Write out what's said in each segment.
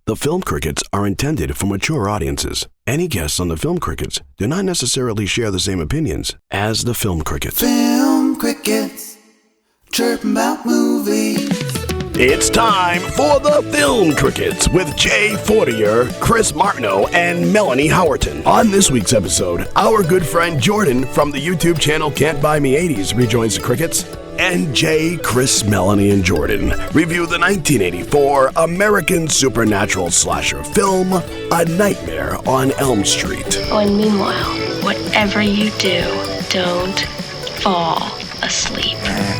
The Film Crickets are intended for mature audiences. Any guests on the Film Crickets do not necessarily share the same opinions as the Film Crickets. Film Crickets, chirping about movies. It's time for the Film Crickets with Jay Fortier, Chris Martineau, and Melanie Howerton. On this week's episode, our good friend Jordan from the YouTube channel Can't Buy Me 80s rejoins the Crickets. And Jay, Chris, Melanie, and Jordan review the 1984 American supernatural slasher film, A Nightmare on Elm Street. Oh, and meanwhile, whatever you do, don't fall asleep.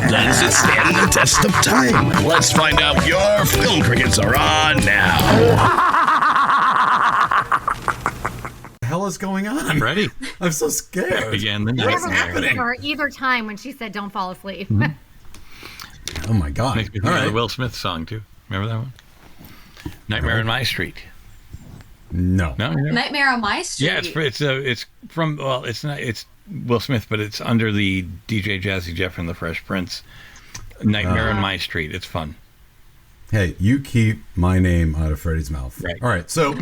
Does it stand the test of time? Let's find out what your Film Crickets are on now. The hell is going on? I'm ready. I'm so scared. Began the What is nightmare. happening? Her either time when she said don't fall asleep. Oh my god. Makes me think of the Will Smith song too. Remember that one? Nightmare on My Street. No. No. You never? Nightmare on My Street. Yeah, it's from it's not it's Will Smith, but it's under the DJ Jazzy Jeff and the Fresh Prince. Nightmare on My Street. It's fun. Hey, you keep my name out of Freddie's mouth. Right. All right. So,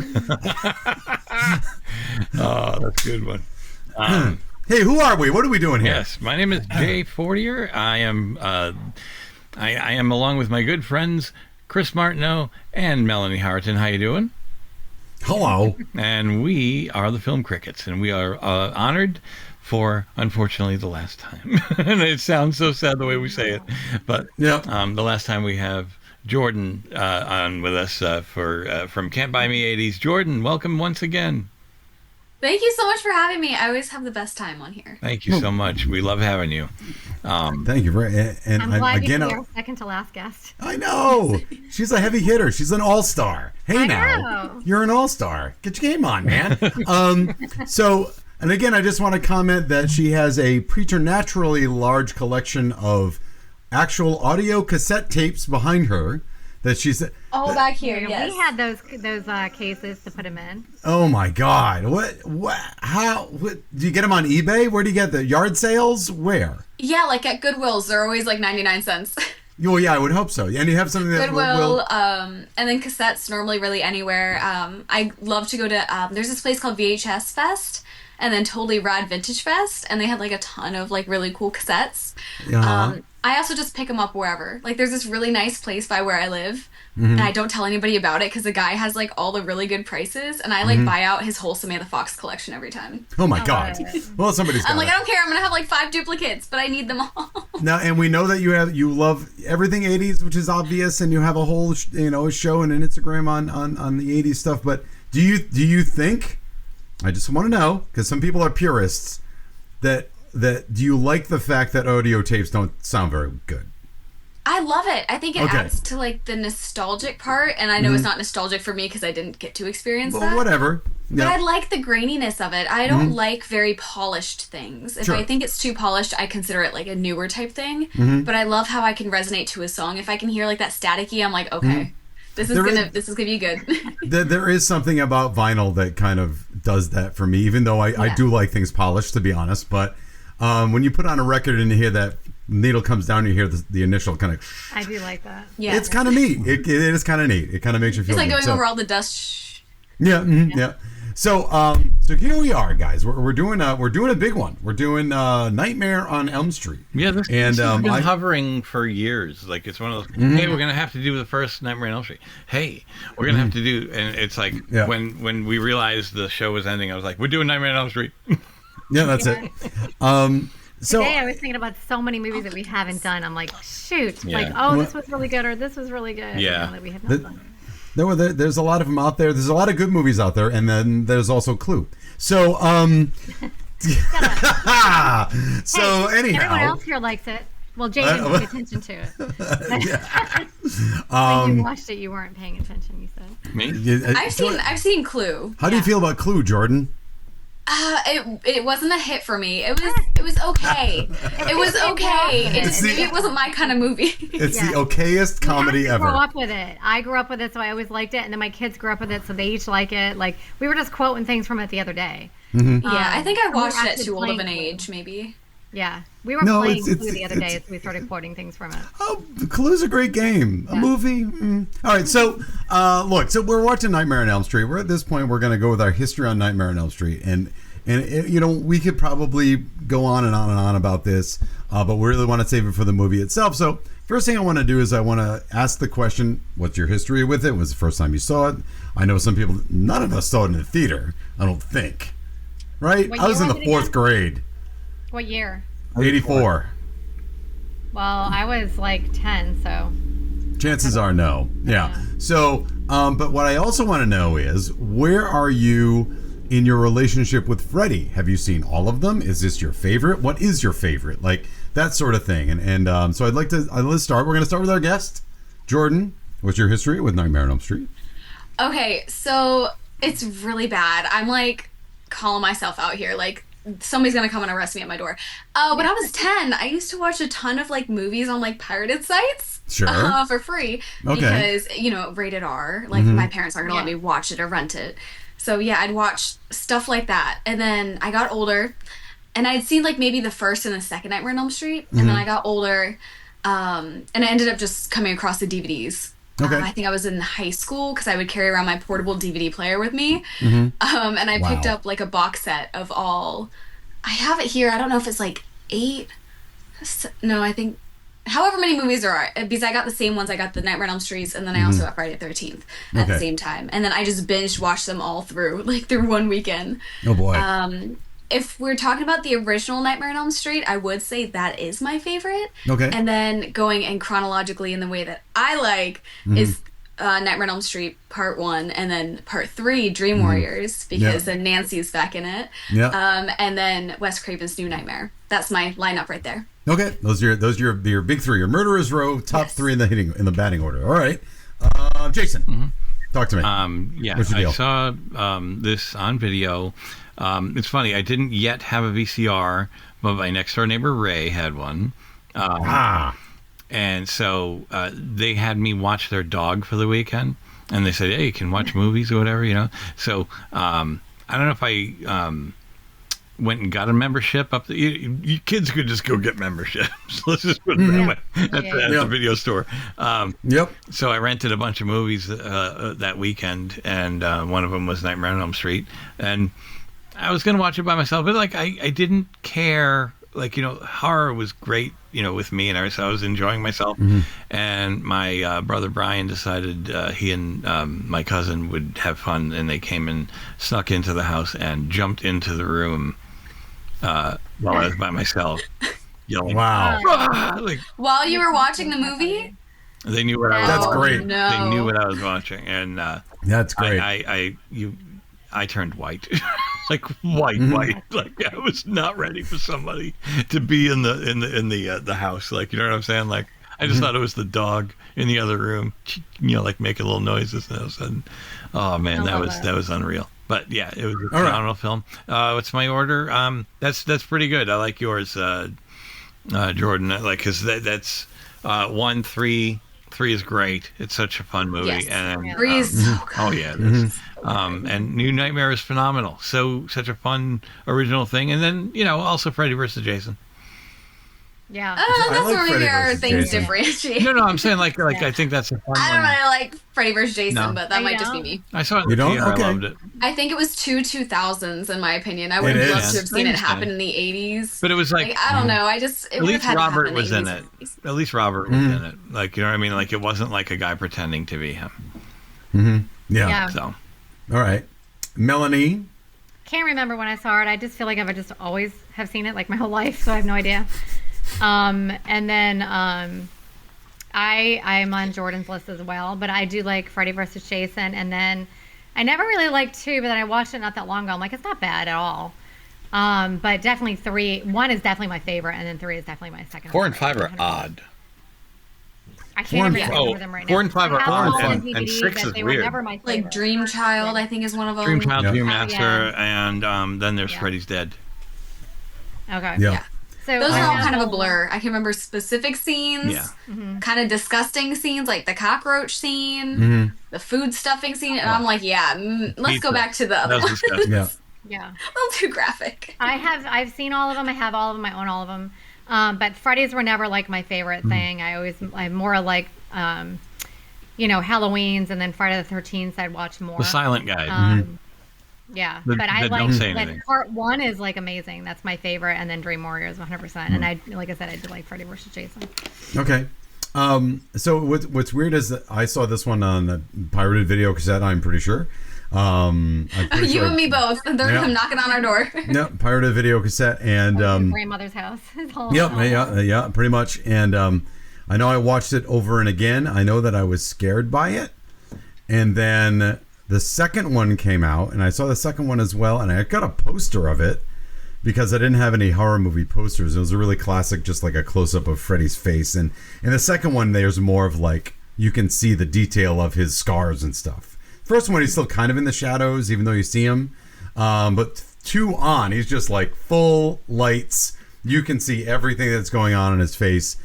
Oh, that's a good one. hey, who are we? What are we doing here? Yes, my name is Jay Fortier. I am I am along with my good friends Chris Martineau and Melanie Howerton. How you doing? Hello. And we are the Film Crickets, and we are honored for, unfortunately, the last time. And it sounds so sad the way we say it, but Yeah. the last time we have Jordan on with us from Can't Buy Me 80s. Jordan, welcome once again. Thank you so much for having me. I always have the best time on here. Thank you so much. We love having you. Thank you very and I'm glad again. you were second to last guest. I know. She's a heavy hitter. She's an all-star. Hey I now. know. You're an all-star. Get your game on, man. So, and again, I just want to comment that she has a preternaturally large collection of actual audio cassette tapes behind her that she's Oh, back here, yes. We had those cases to put them in. Oh my god. What do you get them on eBay? Where do you get the yard sales? Where? Yeah, like at Goodwill's, they're always like 99 cents. Well, yeah, I would hope so. And you have something that Goodwill, and then cassettes normally really anywhere. I love to go to, there's this place called VHS Fest, and then Totally Rad Vintage Fest, and they had like a ton of like really cool cassettes. I also just pick them up wherever. Like there's this really nice place by where I live, and I don't tell anybody about it because the guy has like all the really good prices, and I like buy out his whole Samantha Fox collection every time. Oh my god. Well, somebody's got I'm like, it. I don't care. I'm gonna have like 5 duplicates, but I need them all. Now, and we know that you love everything 80s, which is obvious, and you have a whole show and an Instagram on the 80s stuff. But do you think? I just want to know, because some people are purists. That do you like the fact that audio tapes don't sound very good? I love it. I think it adds to like the nostalgic part, and I know it's not nostalgic for me because I didn't get to experience Well, that. whatever. But I like the graininess of it. I don't like very polished things. If Sure. I think it's too polished, I consider it like a newer type thing. But I love how I can resonate to a song. If I can hear like that staticky, I'm like, okay, this is gonna be good. There is something about vinyl that kind of does that for me, even though I do like things polished, to be honest. But when you put on a record and you hear that needle comes down, you hear the initial kind of. I do like that. Yeah, It's kind of neat. It is kind of neat. It kind of makes you feel. It's like good. going over all the dust. Yeah, yeah. So here we are, guys. We're doing a big one. We're doing Nightmare on Elm Street. Yeah, this has been hovering for years. Like it's one of those. Hey, we're gonna have to do the first Nightmare on Elm Street. Hey, we're gonna have to do, and it's like when we realized the show was ending, I was like, we're doing Nightmare on Elm Street. Yeah, that's it. So Today I was thinking about so many movies that we haven't done. I'm like, shoot, Yeah. like, oh, this was really good, or this was really good. Yeah. That we have not done. there's a lot of them out there. There's a lot of good movies out there, and then there's also Clue. So so anyhow, Everyone else here likes it. Well, Jay didn't pay attention to it. When you watched it, you weren't paying attention. You said. Me? I've seen Clue. How do you feel about Clue, Jordan? It wasn't a hit for me. It was okay. It was okay. It wasn't my kind of movie. It's the okayest comedy You have to ever. grow up with it. I grew up with it, so I always liked it, and then my kids grew up with it, so they each like it. Like we were just quoting things from it the other day. Yeah, I think I watched we're it at actually too old of an playing age, maybe. Yeah. We were No, playing it's- Clue the other day as we started quoting things from it. Oh, Clue's a great game. A movie. All right, so look, so we're watching Nightmare on Elm Street. We're at this point. We're going to go with our history on Nightmare on Elm Street, and you know, we could probably go on and on and on about this, but we really want to save it for the movie itself. So first thing I want to do is I want to ask the question: what's your history with it? Was the first time you saw it? I know some people. None of us saw it in the theater. I don't think. Right? What I was year in the was it 4th again? grade. What year? 84. Well, I was like 10, so. Chances are no. Yeah. So, but what I also want to know is, where are you in your relationship with Freddy? Have you seen all of them? Is this your favorite? What is your favorite? Like that sort of thing. And so let's start. We're going to start with our guest, Jordan. What's your history with Nightmare on Elm Street? Okay, so it's really bad. I'm like calling myself out here. Like, somebody's gonna come and arrest me at my door. When I was 10, I used to watch a ton of like movies on like pirated sites. Sure. For free. Okay. Because, you know, rated R. Like, my parents aren't gonna let me watch it or rent it. So yeah, I'd watch stuff like that. And then I got older, and I'd seen like maybe the first and the second Nightmare on Elm Street. And then I got older, and I ended up just coming across the DVDs. Okay. I think I was in high school because I would carry around my portable DVD player with me. And I picked up like a box set of all. I have it here. I don't know if it's like 8. No, I think however many movies there are. Because I got the same ones. I got the Nightmare on Elm Street, and then I also got Friday the 13th at the same time. And then I just binge watched them all through one weekend. Oh boy. If we're talking about the original Nightmare on Elm Street, I would say that is my favorite. Okay. And then going in chronologically in the way that I like is Nightmare on Elm Street Part 1, and then Part 3, Dream Warriors, because then Nancy's back in it. Yeah. And then Wes Craven's New Nightmare. That's my lineup right there. Okay. Those are your big 3. Your Murderer's Row, top 3 in the batting order. All right. Jason, talk to me. Yeah, What's your deal? I saw this on video. It's funny, I didn't yet have a VCR, but my next door neighbor Ray had one. And so they had me watch their dog for the weekend, and they said, hey, you can watch movies or whatever, you know. So I don't know if I went and got a membership up there. You kids could just go get memberships. Let's just put it that way at the video store. Yep. So I rented a bunch of movies that weekend, and one of them was Nightmare on Elm Street. And I was going to watch it by myself, but like I didn't care. Like, you know, horror was great, you know, with me and everything. So I was enjoying myself. And my brother Brian decided he and my cousin would have fun, and they came and snuck into the house and jumped into the room while I was by myself, yelling, Wow. "Ah!" Like, While you were watching the movie? they knew what I was. That's great. No. They knew what I was watching, and That's great. I turned white. Like white. Like I was not ready for somebody to be in the house. Like, you know what I'm saying? Like I just thought it was the dog in the other room, you know, like making little noises, and all of a sudden, oh man, that was unreal. But yeah, it was a phenomenal film. What's my order? That's pretty good. I like yours, Jordan. Like, because that's 1, 3. 3 is great. It's such a fun movie. Yes. And 3 is so good. oh yeah, it is. And New Nightmare is phenomenal. Such a fun original thing. And then, you know, also Freddy versus Jason. Yeah. That's like where Freddy maybe our versus things Jason. differentiate. No, I'm saying like I think that's a fun I don't one. really like Freddy vs. Jason, No. but that might You just be don't? me. I saw it in You the don't? theater. Okay. I loved it. I think it was 2000s in my opinion. I would It have loved is. to have seen I it happen understand. in the 80s. But it was like I don't know. It at would have least had to happen Robert in was the in 80s. it. At least Robert was in it. Like, you know what I mean? Like, it wasn't like a guy pretending to be him. Yeah. Yeah. So All right. Melanie. Can't remember when I saw it. I just feel like I've just always have seen it, like my whole life, so I have no idea. And then I'm on Jordan's list as well, but I do like Freddy vs. Jason, and then I never really liked 2, but then I watched it not that long ago. I'm like, it's not bad at all. But definitely 3. 1 is definitely my favorite, and then 3 is definitely my second. 4 and 5 are favorite. odd. I can't even Oh, remember them right now. 4 and 5 are I have odd, them all on and DVD, 6 but is they weird. were never my favorite. Like Dream Child, I think is one of them. Dream Child, Yeah. Dream Oh, Master, yeah. and then there's Yeah. Freddy's Dead. Okay. Yeah. So Those I are all have kind of a all- blur. I can remember specific scenes, Yeah. kind of disgusting scenes, like the cockroach scene, the food stuffing scene, and I'm like, let's Pizza. go back to the That other was one. disgusting. Yeah. Yeah. A little too graphic. I've seen all of them. I have all of them. I own all of them. But Fridays were never like my favorite thing. I'm more like, Halloween's, and then Friday the 13th I'd watch more. The Silent Guy. Yeah, but I don't say anything. Part 1 is like amazing. That's my favorite, and then Dream Warriors 100%. And like I said, I did like Freddy vs. Jason. Okay. So what's weird is that I saw this one on a pirated video cassette. I'm pretty sure. I'm pretty You sure and me both. They're Yeah. knocking on our door. Yeah, pirated video cassette, and Your grandmother's house. yeah, pretty much. And I know I watched it over and again. I know that I was scared by it, and then the second one came out, and I saw the second one as well, and I got a poster of it because I didn't have any horror movie posters. It was a really classic, just like a close-up of Freddy's face. And in the second one, there's more of like, you can see the detail of his scars and stuff. First one, he's still kind of in the shadows, even though you see him. But 2 on, he's just like full lights. You can see everything that's going on in his face.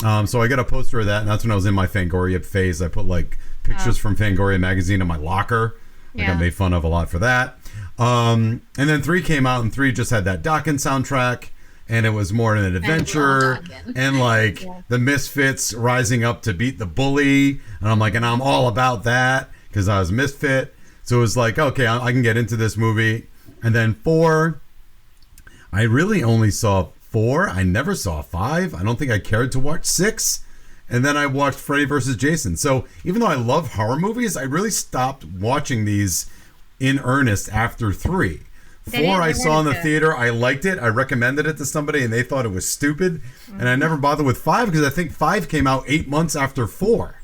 So I got a poster of that, and that's when I was in my Fangoria phase. I put like pictures from Fangoria magazine in my locker. I got made fun of a lot for that. And then 3 came out, and 3 just had that Dokken soundtrack, and it was more an adventure, and like the Misfits rising up to beat the bully, and I'm like, and I'm all about that because I was a misfit. So it was like, okay, I can get into this movie. And then 4, I really only saw 4. I never saw 5. I don't think I cared to watch 6. And then I watched Freddy vs. Jason. So even though I love horror movies, I really stopped watching these in earnest after 3. 4 I saw in the theater. I liked it. I recommended it to somebody, and they thought it was stupid. And I never bothered with 5 because I think 5 came out 8 months after 4.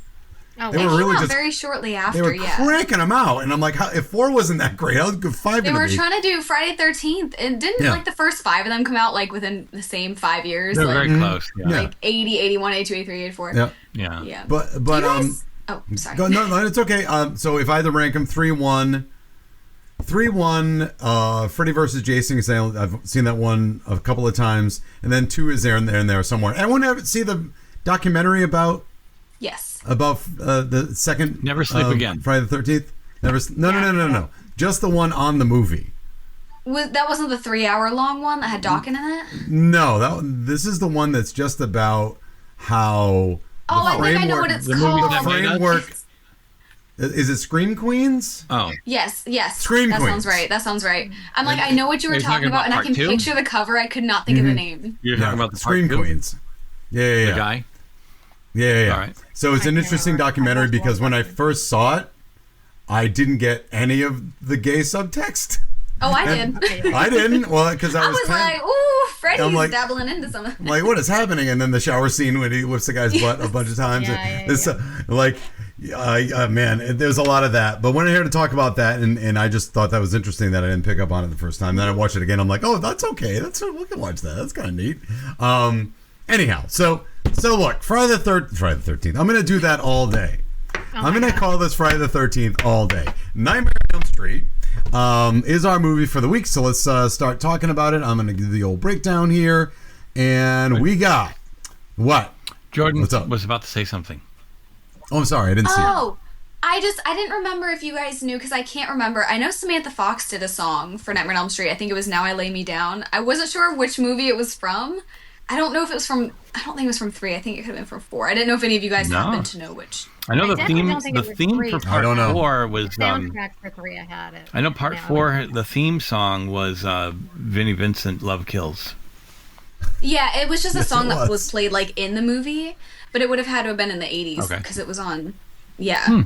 Oh, They were really just very shortly after. They were cranking them out, and I'm like, if 4 wasn't that great, I'll give 5. They were trying to do Friday 13th, and didn't like the first 5 of them come out like within the same 5 years? They're like, very close. Yeah. Like 80, 81, 82, 83, 84. Yeah. But oh, sorry. no, it's okay. So if I had to rank them 3-1, Freddy vs. Jason, because I've seen that one a couple of times, and then 2 is there and there somewhere. Anyone ever see the documentary about? Yes. About the second Never Sleep Again. Friday the 13th? No. Just the one on the movie. That wasn't the 3-hour long one that had Dokken in it? No, this is the one that's just about how I think I know what it's called. The framework. Is it Scream Queens? Oh. Yes. Scream That Queens. sounds right. I'm like, I know what you were talking about, and I can picture the cover. I could not think of the name. You're talking about the Scream Queens. Yeah. The guy? Yeah. All right. So it's an interesting documentary because when I first saw it, I didn't get any of the gay subtext. Oh, I did. I didn't. Well, because I was 10. Like, ooh, Freddy's like, dabbling into something. I'm like, what is happening? And then the shower scene when he whips the guy's butt a bunch of times. Man, there's a lot of that. But when I heard to talk about that, and I just thought that was interesting that I didn't pick up on it the first time. Then I watched it again. I'm like, oh, that's okay. We can watch that. That's kind of neat. Anyhow, so look, Friday the 13th. I'm going to do that all day. I'm going to call this Friday the 13th all day. Nightmare on Elm Street is our movie for the week. So let's start talking about it. I'm going to give the old breakdown here. And we got what? Jordan What's up? was about to say something. Oh, I'm sorry. I didn't see it. I didn't remember if you guys knew, because I can't remember. I know Samantha Fox did a song for Nightmare on Elm Street. I think it was Now I Lay Me Down. I wasn't sure which movie it was from. I don't know if it was from, I don't think it was from 3. I think it could have been from 4. I didn't know if any of you guys happened to know which. I know the theme. don't think it The was theme 3. for part 4 was. Soundtrack for 3, I had it. I know part 4. The theme song was Vinnie Vincent, "Love Kills." Yeah, it was just a song that was played like in the movie, but it would have had to have been in the 80s because it was on. Yeah.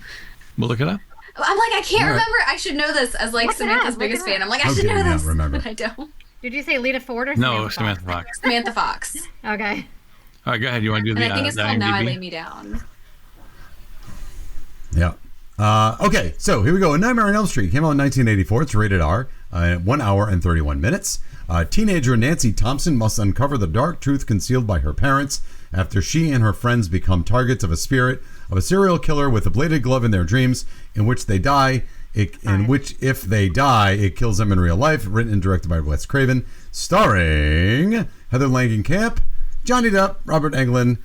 We'll look it up. I'm like, I can't remember. I should know this as like Samantha's biggest fan. I'm like, I should know this, but I don't. Did you say Lita Ford or No, Samantha Samantha Fox. Samantha Fox. Okay. All right, go ahead. You want to do And the I think it's the called Now I IMDb? Lay Me Down. Yeah. Okay, so here we go. Nightmare on Elm Street came out in 1984. It's rated R, 1 hour and 31 minutes. Teenager Nancy Thompson must uncover the dark truth concealed by her parents after she and her friends become targets of a spirit of a serial killer with a bladed glove in their dreams, in which they die. If they die, it kills them in real life. Written and directed by Wes Craven, starring Heather Langenkamp, Johnny Depp, Robert Englund,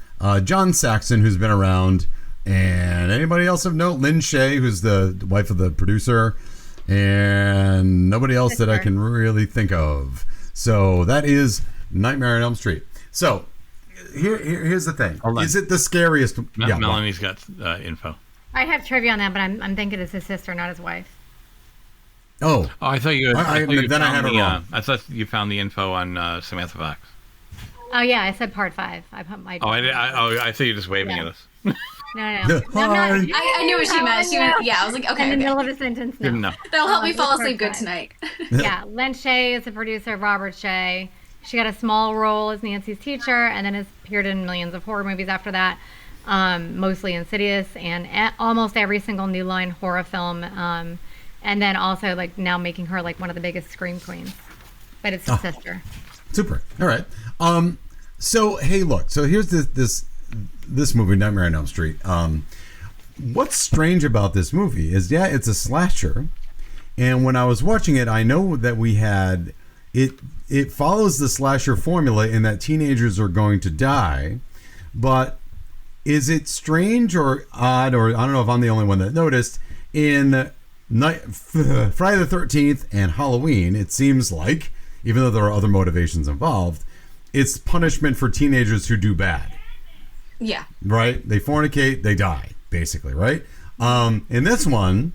John Saxon, who's been around, and anybody else of note? Lynn Shay, who's the wife of the producer. and nobody else that I can really think of. So that is Nightmare on Elm Street. So here's the thing. Is it the scariest? Melanie's got info. I have trivia on that, but I'm thinking it's his sister, not his wife. Oh, I thought you. I thought you found the info on Samantha Fox. Oh yeah, I said part 5. I put my. I thought you were just waving at us. No. I knew what she meant. I was like, okay. In the middle of a sentence, no. That'll help me fall asleep good tonight. Yeah, Len Shay is the producer of Robert Shay. She got a small role as Nancy's teacher, and then has appeared in millions of horror movies after that, mostly Insidious, and almost every single New Line horror film. And then also like now making her like one of the biggest scream queens. But it's his sister. Super. All right. So hey, look. So here's this movie, Nightmare on Elm Street. What's strange about this movie is, it's a slasher, and when I was watching it, I know that we had it. It follows the slasher formula in that teenagers are going to die, but is it strange or odd, or I don't know if I'm the only one that noticed in Friday the 13th and Halloween, it seems like, even though there are other motivations involved, it's punishment for teenagers who do bad. Yeah. Right? They fornicate, they die, basically, right? In this one,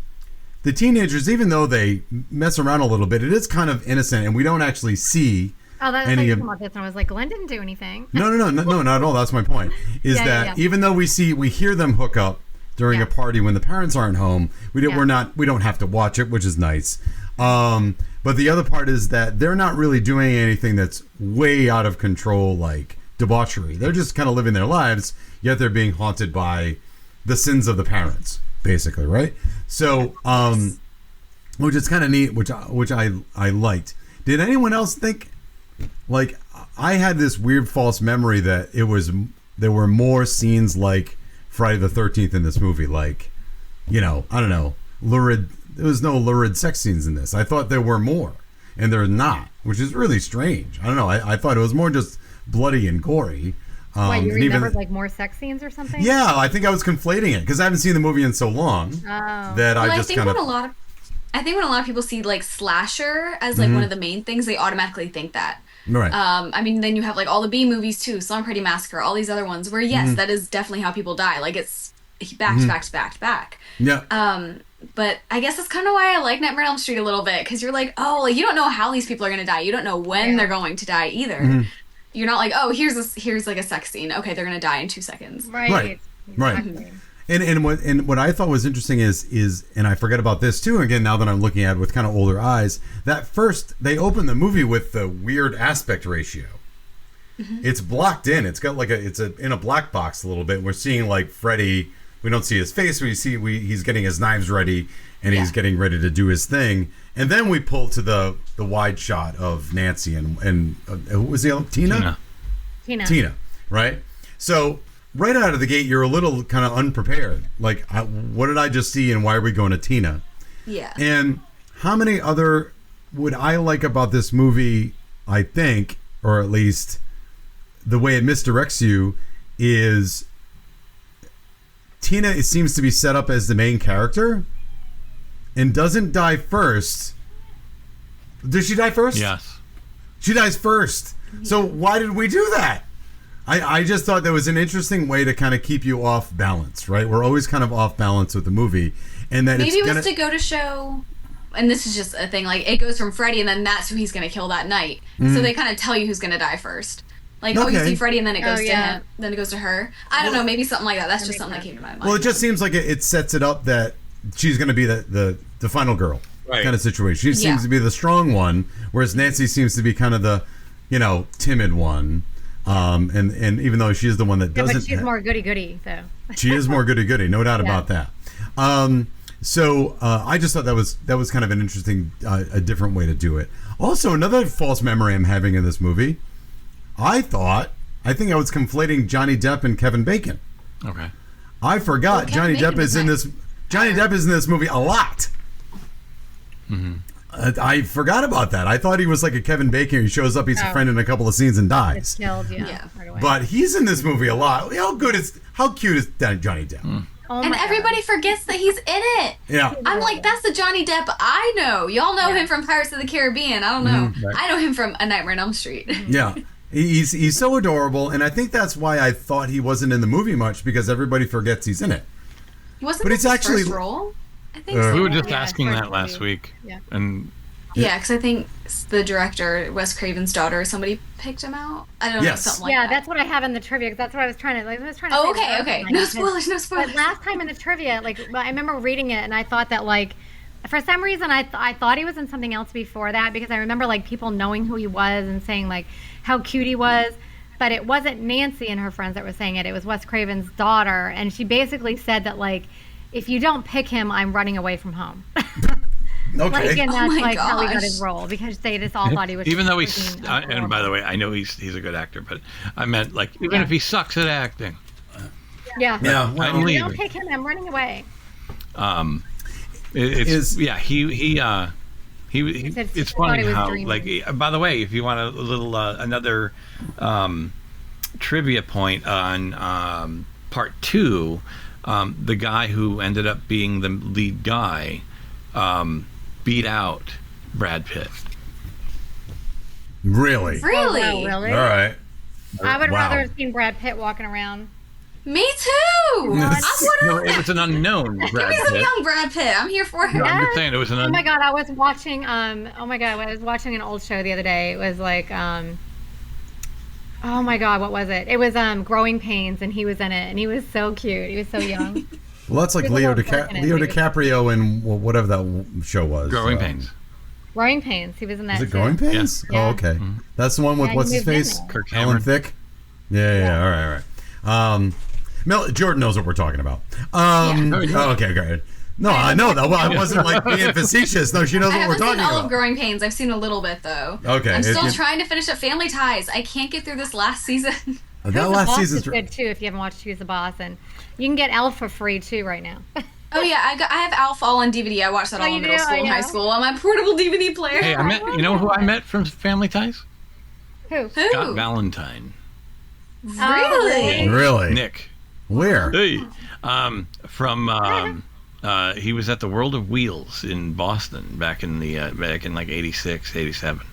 the teenagers, even though they mess around a little bit, it is kind of innocent, and we don't actually see any of... this, and I was like, Glenn didn't do anything. No, not at all. That's my point. Even though we hear them hook up during a party when the parents aren't home, we don't have to watch it, which is nice. But the other part is that they're not really doing anything that's way out of control, like debauchery. They're just kind of living their lives, yet they're being haunted by the sins of the parents, basically, right? So, which is kind of neat, which I liked. Did anyone else think, like, I had this weird false memory that there were more scenes like Friday the 13th in this movie, like, I don't know, lurid. There was no lurid sex scenes in this. I thought there were more, and they're not, which is really strange. I don't know. I thought it was more just bloody and gory. You remembered like more sex scenes or something? Yeah, I think I was conflating it because I haven't seen the movie in so long that I just kind of. I think when a lot of people see like slasher as like one of the main things, they automatically think that. Right. I mean, then you have like all the B movies too, Slumber Party Massacre, all these other ones where yes, that is definitely how people die. Like it's back to back to back to back. Yeah. But I guess that's kind of why I like Nightmare on Elm Street a little bit, because you're like, oh, like you don't know how these people are gonna die. You don't know when they're going to die either. You're not like, oh, here's like a sex scene. Okay, they're gonna die in 2 seconds. Right. Exactly. And what I thought was interesting is and I forget about this too. Again, now that I'm looking at it with kind of older eyes, that first they open the movie with the weird aspect ratio. It's blocked in. It's got like it's in a black box a little bit. We're seeing like Freddy. We don't see his face. He's getting his knives ready and he's getting ready to do his thing. And then we pull to the wide shot of Nancy and who was the other? Tina, right? So right out of the gate, you're a little kind of unprepared. Like, what did I just see and why are we going to Tina? Yeah. And how many other would I like about this movie, I think, or at least the way it misdirects you is Tina seems to be set up as the main character and doesn't die first. Did she die first? Yes. She dies first. So why did we do that? I just thought that was an interesting way to kind of keep you off balance, right? We're always kind of off balance with the movie. And that maybe it was to go to show, and this is just a thing, like it goes from Freddy and then that's who he's going to kill that night. So they kind of tell you who's going to die first. Like, you see Freddy and then it goes to him, then it goes to her. I don't know, maybe something like that. That's just something that came to my mind. Well, it just seems like it sets it up that she's going to be the final girl kind of situation. She seems to be the strong one, whereas Nancy seems to be kind of the, timid one. And even though she is the one that doesn't... but she's more goody-goody, though. She is more goody-goody, no doubt about that. So I just thought that was kind of an interesting, a different way to do it. Also, another false memory I'm having in this movie... I think I was conflating Johnny Depp and Kevin Bacon. Okay. I forgot Johnny Depp is in this. Johnny Depp is in this movie a lot. I forgot about that. I thought he was like a Kevin Bacon. He shows up, he's a friend in a couple of scenes and dies. It's killed, right away. But he's in this movie a lot. How cute is Johnny Depp? and my everybody God. forgets that he's in it. Yeah. I'm like, that's the Johnny Depp I know. Y'all know him from Pirates of the Caribbean. I don't know. Right. I know him from A Nightmare on Elm Street. Yeah. He's so adorable, and I think that's why I thought he wasn't in the movie much, because everybody forgets he's in it. Wasn't But this it's his actually- first role? I think Uh, so. We were just Yeah, asking first that last movie. week. Yeah. And Yeah, because I think the director, Wes Craven's daughter, somebody picked him out. I don't know, Yes. something like Yeah, that. that's what I have in the trivia, because that's what I was trying to Oh, say okay, the okay. first No time, spoilers, no spoilers. But last time in the trivia, like, I remember reading it, and I thought that, like, for some reason, I thought he was in something else before that, because I remember, like, people knowing who he was and saying, like, how cute he was. But it wasn't Nancy and her friends that were saying it. It was Wes Craven's daughter. And she basically said that, like, if you don't pick him, I'm running away from home. Okay. Like, and Oh that's, my like, how he got gosh. his role, because they just all thought he was even though he's, freaking and by the adorable. way, I know he's a good actor, but I meant, like, even Yeah. if he sucks at acting, Yeah. Yeah, I'm well, If you leaving. don't pick him, I'm running away. It's Is- yeah, he said it's thought funny he was how, dreaming. like, by the way, if you want a little another trivia point on part 2, the guy who ended up being the lead guy beat out Brad Pitt. Really? Really? Oh, wow, really? All right. I would Wow. rather have seen Brad Pitt walking around. Me too! I No, would've... it was an unknown Give Brad me some Pitt. young Brad Pitt. I'm here for it. No, I'm just saying it was an Oh my god, I was watching I was watching an old show the other day. It was like oh my god, what was it? It was Growing Pains, and he was in it, and he was so cute. He was so young. Well, that's like There's a Leo, lot of work in it, Leo maybe. DiCaprio in whatever that show was. Growing Pains. Growing Pains, he was in that Is it too. Growing Pains? Yeah. Oh, okay. That's the one with Yeah, he what's his moved in face? there. Kirk Alan Cameron. Thicke? Yeah. All right. Jordan knows what we're talking about. Oh, okay, great. No, I know that. Well, I wasn't like being facetious. No, she knows I what we're haven't seen talking all of about. Growing Pains. I've seen a little bit though. Okay, I'm if still you- trying to finish up Family Ties. I can't get through this last season. That Who's the last Boss season's is good too. If you haven't watched Who's the Boss, and you can get Elf for free too right now. Oh yeah, I have Alf all on DVD. I watched that all you in middle do? school and Oh, high yeah. school on my portable DVD player. Hey, you know who I met from Family Ties? Who? Who? Scott Valentine. Really? Really? Nick. Where? Hey. He was at the World of Wheels in Boston back in like 86, 87.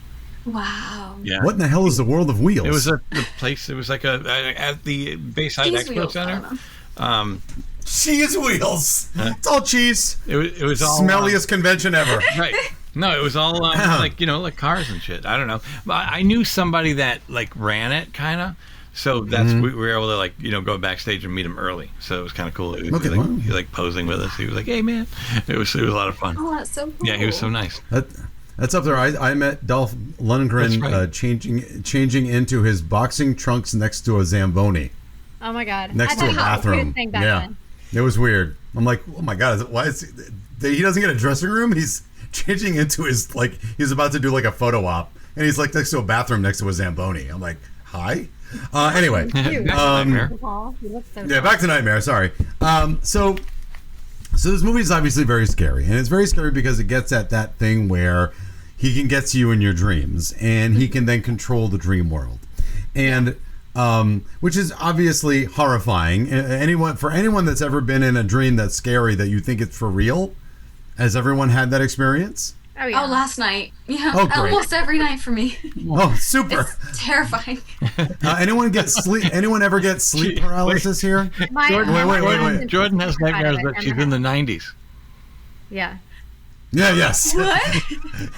Wow. Yeah. What in the hell is the World of Wheels? It was the place. It was like at the Bayside Cheese Expo wheels, I don't Center. know. cheese wheels. It's all cheese. It was all Smelliest convention ever. right. No, it was all like like cars and shit. I don't know. But I knew somebody that like ran it kind of. So that's we were able to like go backstage and meet him early. So it was kind of cool. He was, Okay, wow. he like posing with us. He was like, "Hey man," it was a lot of fun. Oh, that's so cool. Yeah, he was so nice. That's up there. I met Dolph Lundgren That's right. changing into his boxing trunks next to a Zamboni, Oh my god. next to a I thought that was the bathroom. weirdest thing back Yeah, then. it was weird. I'm like, oh my god, why is he doesn't get a dressing room? He's changing into his he's about to do like a photo op, and he's like next to a bathroom next to a Zamboni. I'm like, hi. Anyway, Cute. Nightmare. Paul, he looks so yeah, back to Nightmare. Sorry. So this movie is obviously very scary, and it's very scary because it gets at that thing where he can get to you in your dreams, and he can then control the dream world, and which is obviously horrifying. For anyone that's ever been in a dream that's scary that you think it's for real, has everyone had that experience? Oh yeah. Oh, last night. Yeah, Oh, great. almost every night for me. Oh, super. It's terrifying. Anyone ever get sleep paralysis here? Wait. Jordan has nightmares that she's in the 90s. Yeah. Yeah, yes. What?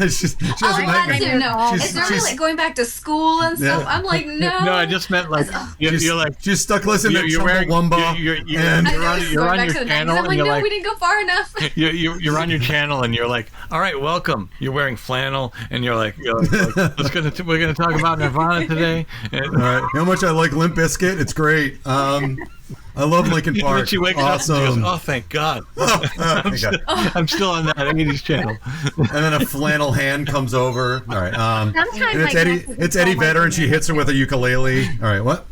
she has Oh, a I had nightmare. to. No, She's- it's normally she's- like going back to school and stuff. Yeah. I'm like, no. No, I just meant like you're like She's stuck listening to Chumbawamba. you're and I know, on- it's you're going on back your to the 90s. channel I'm and like, you're no, like- we didn't go far enough. you're on your channel and you're like, all right, welcome. You're wearing flannel and you're like we're gonna talk about Nirvana today. And, All right. How much I like Limp Bizkit. It's great. I love Linkin and then Park. she wakes up and she Awesome. goes, oh, thank God. Okay. I'm still on that 80s channel. And then a flannel hand comes over. All right. Sometimes And it's my Eddie. guess is It's all Eddie my Vedder, and she dreams. hits her with a ukulele. All right. What?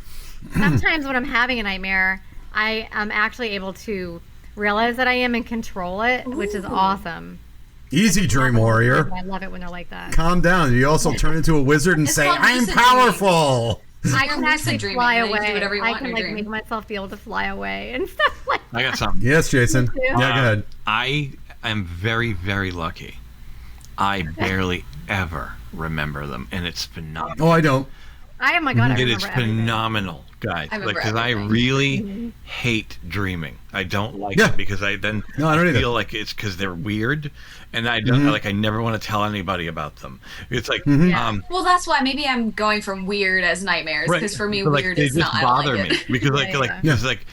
Sometimes when I'm having a nightmare, I am actually able to realize that I am and control it, which is awesome. Easy, Dream Warrior. I love it when they're like that. Calm down. You also turn into a wizard and say, called "I'm lucid powerful." I can actually dreaming, fly and then you away. can do whatever you I want can in your dream. make myself be able to fly away and stuff like that. I got something. Yes, Jason. too. Yeah, go ahead. I am very, very lucky. I barely ever remember them, and it's phenomenal. Oh, I don't. Oh my God, I It remember is everything. phenomenal, guys. I remember Because I everything. really hate dreaming. I don't like Yeah. it because I then No, I don't either. feel like it's because they're weird, and I don't like. I never want to tell anybody about them. It's like, Well, that's why maybe I'm going from weird as nightmares, because for me, but, like, weird they is just not. I don't bother like me it. because Yeah. it's like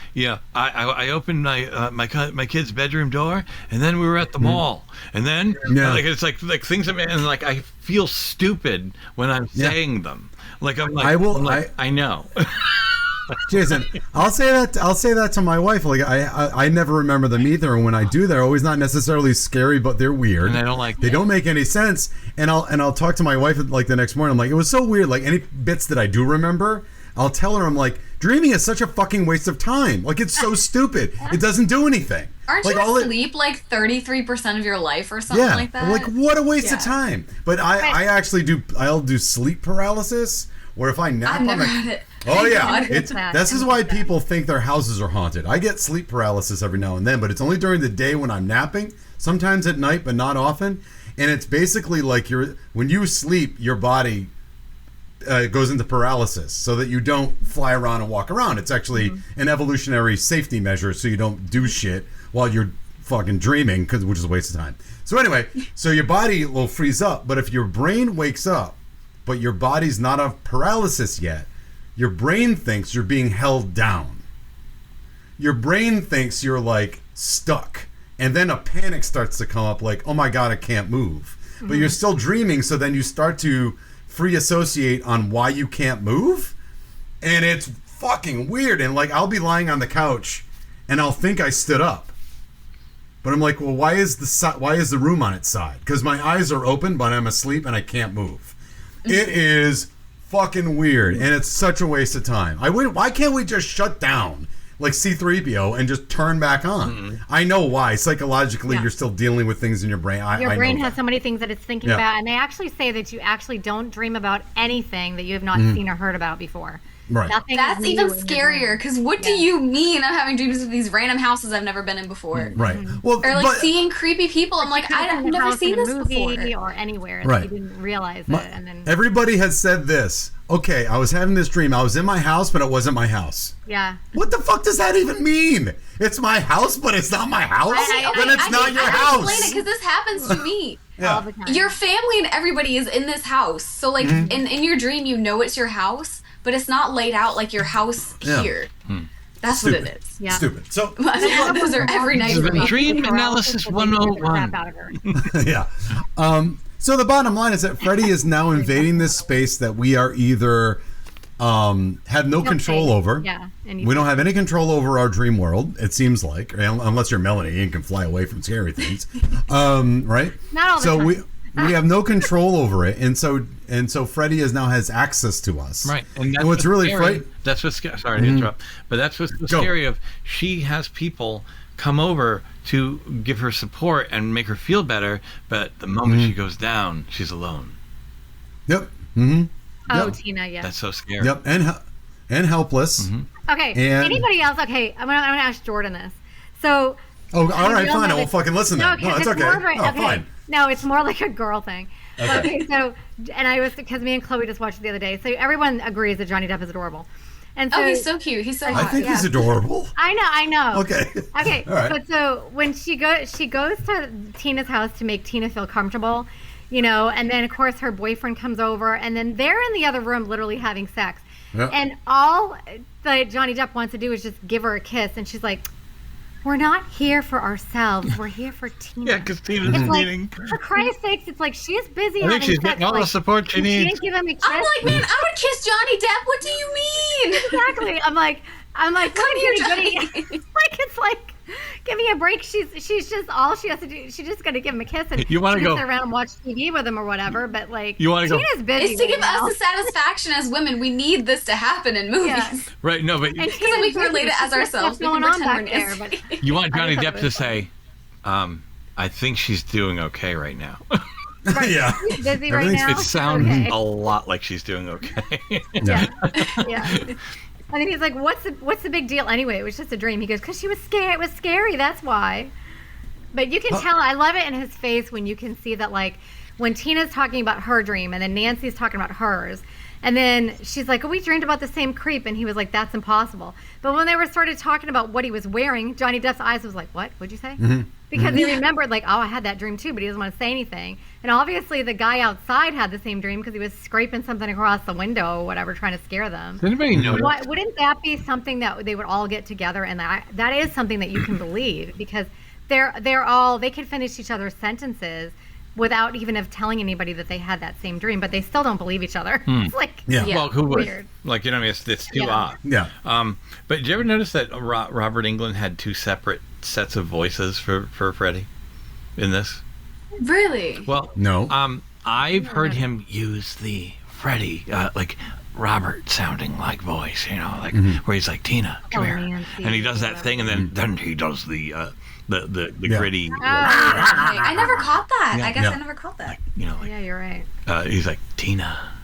I opened my kid's bedroom door, and then we were at the mall, and then like it's like things that, and like I feel stupid when I'm saying them. Like I'm like I know. Jason, I'll say that to my wife. Like I never remember them either, and when I do, they're always not necessarily scary, but they're weird. And I don't like They don't make any sense. And I'll talk to my wife like the next morning. I'm like, it was so weird. Like any bits that I do remember, I'll tell her, I'm like, dreaming is such a fucking waste of time. Like it's so stupid. It doesn't do anything. Aren't like, you asleep like 33% of your life or something like that? I'm like, what a waste of time. But I actually do. I'll do sleep paralysis, where if I nap, I've never I'm like, had it. oh yeah, God. it's this is why people think their houses are haunted. I get sleep paralysis every now and then, but it's only during the day when I'm napping. Sometimes at night, but not often. And it's basically like when you sleep, your body goes into paralysis, so that you don't fly around and walk around. It's actually an evolutionary safety measure, so you don't do shit while you're fucking dreaming, which is a waste of time. So anyway, so your body will freeze up, but if your brain wakes up, but your body's not of paralysis yet, your brain thinks you're being held down. Your brain thinks you're like stuck. And then a panic starts to come up like, oh my God, I can't move. But you're still dreaming, so then you start to free associate on why you can't move. And it's fucking weird. And like, I'll be lying on the couch and I'll think I stood up. But I'm like, well, why is the room on its side? Because my eyes are open, but I'm asleep and I can't move. It is fucking weird, and it's such a waste of time. Why can't we just shut down like C-3PO and just turn back on? I know why. Psychologically, you're still dealing with things in your brain. Your I brain know has that. so many things that it's thinking about, and they actually say that you actually don't dream about anything that you have not seen or heard about before. Right. Nothing That's is even new in your scarier, brain. because what do you mean I'm having dreams of these random houses I've never been in before? Right. Well, Or like but, seeing creepy people. I'm like, Could have I've been in a never house seen in a this movie before. or anywhere Right. that you didn't realize it, and then everybody has said this. Okay, I was having this dream. I was in my house, but it wasn't my house. yeah. What the fuck does that even mean? It's my house, but it's not my house? Then it's not your I house. explain it because this happens to me. All the time. Your family and everybody is in this house. So like in your dream, you know it's your house, but it's not laid out like your house here. That's Stupid. what it is. Yeah. Stupid. So, That happens every night for me. Dream analysis 101. yeah. So the bottom line is that Freddy is now invading this space that we are either have no control over. Yeah. And We don't have any control over our dream world, it seems like, unless you're Melanie and can fly away from scary things. Right? Not all the so time. we have no control over it, and so Freddy now has access to us. Right, and what's really scary. That's what's scary. Sorry to interrupt, but that's what's scary. Of she has people come over to give her support and make her feel better, but the moment she goes down, she's alone. Yep. Mm-hmm. Oh, Yep. Tina, yeah. That's so scary. Yep. And helpless. Okay. And- Anybody else? Okay, I'm gonna ask Jordan this. So. Oh, all right, I fine. I know will that- fucking listen then. No, it's okay. more of a- Oh, fine. No, it's more like a girl thing. Okay. So, and I was, because me and Chloe just watched it the other day. So everyone agrees that Johnny Depp is adorable. And so, Oh, he's so cute. He's so I hot. think he's adorable. I know. Okay. Okay. All right. But so when she goes to Tina's house to make Tina feel comfortable, you know, and then of course her boyfriend comes over, and then they're in the other room literally having sex. Yep. And all that Johnny Depp wants to do is just give her a kiss, and she's like, "We're not here for ourselves. We're here for Tina." Yeah, because Tina's It's like, needing. for Christ's sakes, it's like she's busy I think having she's sex. getting all the like, support she and needs. didn't give him a kiss. I'm like, man, I would kiss Johnny Depp. What do you mean? Exactly. I'm like, Come here, Johnny. it's like, give me a break. She's just, all she has to do, she's just gonna give him a kiss, and You wanna she can go- sit around and watch TV with him or whatever. But like, You wanna go- Tina's busy. It's to give right now. us the satisfaction as women. We need this to happen in movies. Yeah. Right, no, but And Because then we can Tina's relate it busy. as She's got ourselves. stuff We can going on pretend back we're there, but you want I Johnny just thought Depp it to was say, I think she's doing okay right now. Yeah. Busy right now. It sounds Okay. a lot like she's doing okay. Yeah. And then he's like, what's the big deal anyway? It was just a dream. He goes, because she was scared. It was scary. That's why. But you can tell, I love it in his face when you can see that, like, when Tina's talking about her dream and then Nancy's talking about hers. And then she's like, oh, we dreamed about the same creep. And he was like, that's impossible. But when they were started talking about what he was wearing, Johnny Depp's eyes was like, what? What'd you say? Mm-hmm. Because he remembered, like, oh, I had that dream too, but he doesn't want to say anything. And obviously the guy outside had the same dream because he was scraping something across the window or whatever, trying to scare them. Does anybody know? Wouldn't that be something that they would all get together? And that is something that you can believe, because they could finish each other's sentences without even of telling anybody that they had that same dream, but they still don't believe each other. It's like, Well, who would? weird. Like, you know, I mean, it's too odd. Yeah. But did you ever notice that Robert Englund had 2 separate sets of voices for Freddy in this? Really? Well, No. I've heard him use the Freddy, like Robert sounding like voice, you know, like where he's like, Tina, come here. Nancy, And he does that thing, and then he does the gritty, I never caught that. I guess Yeah. I never caught that. you know, like, Yeah, you're right. he's like, Tina.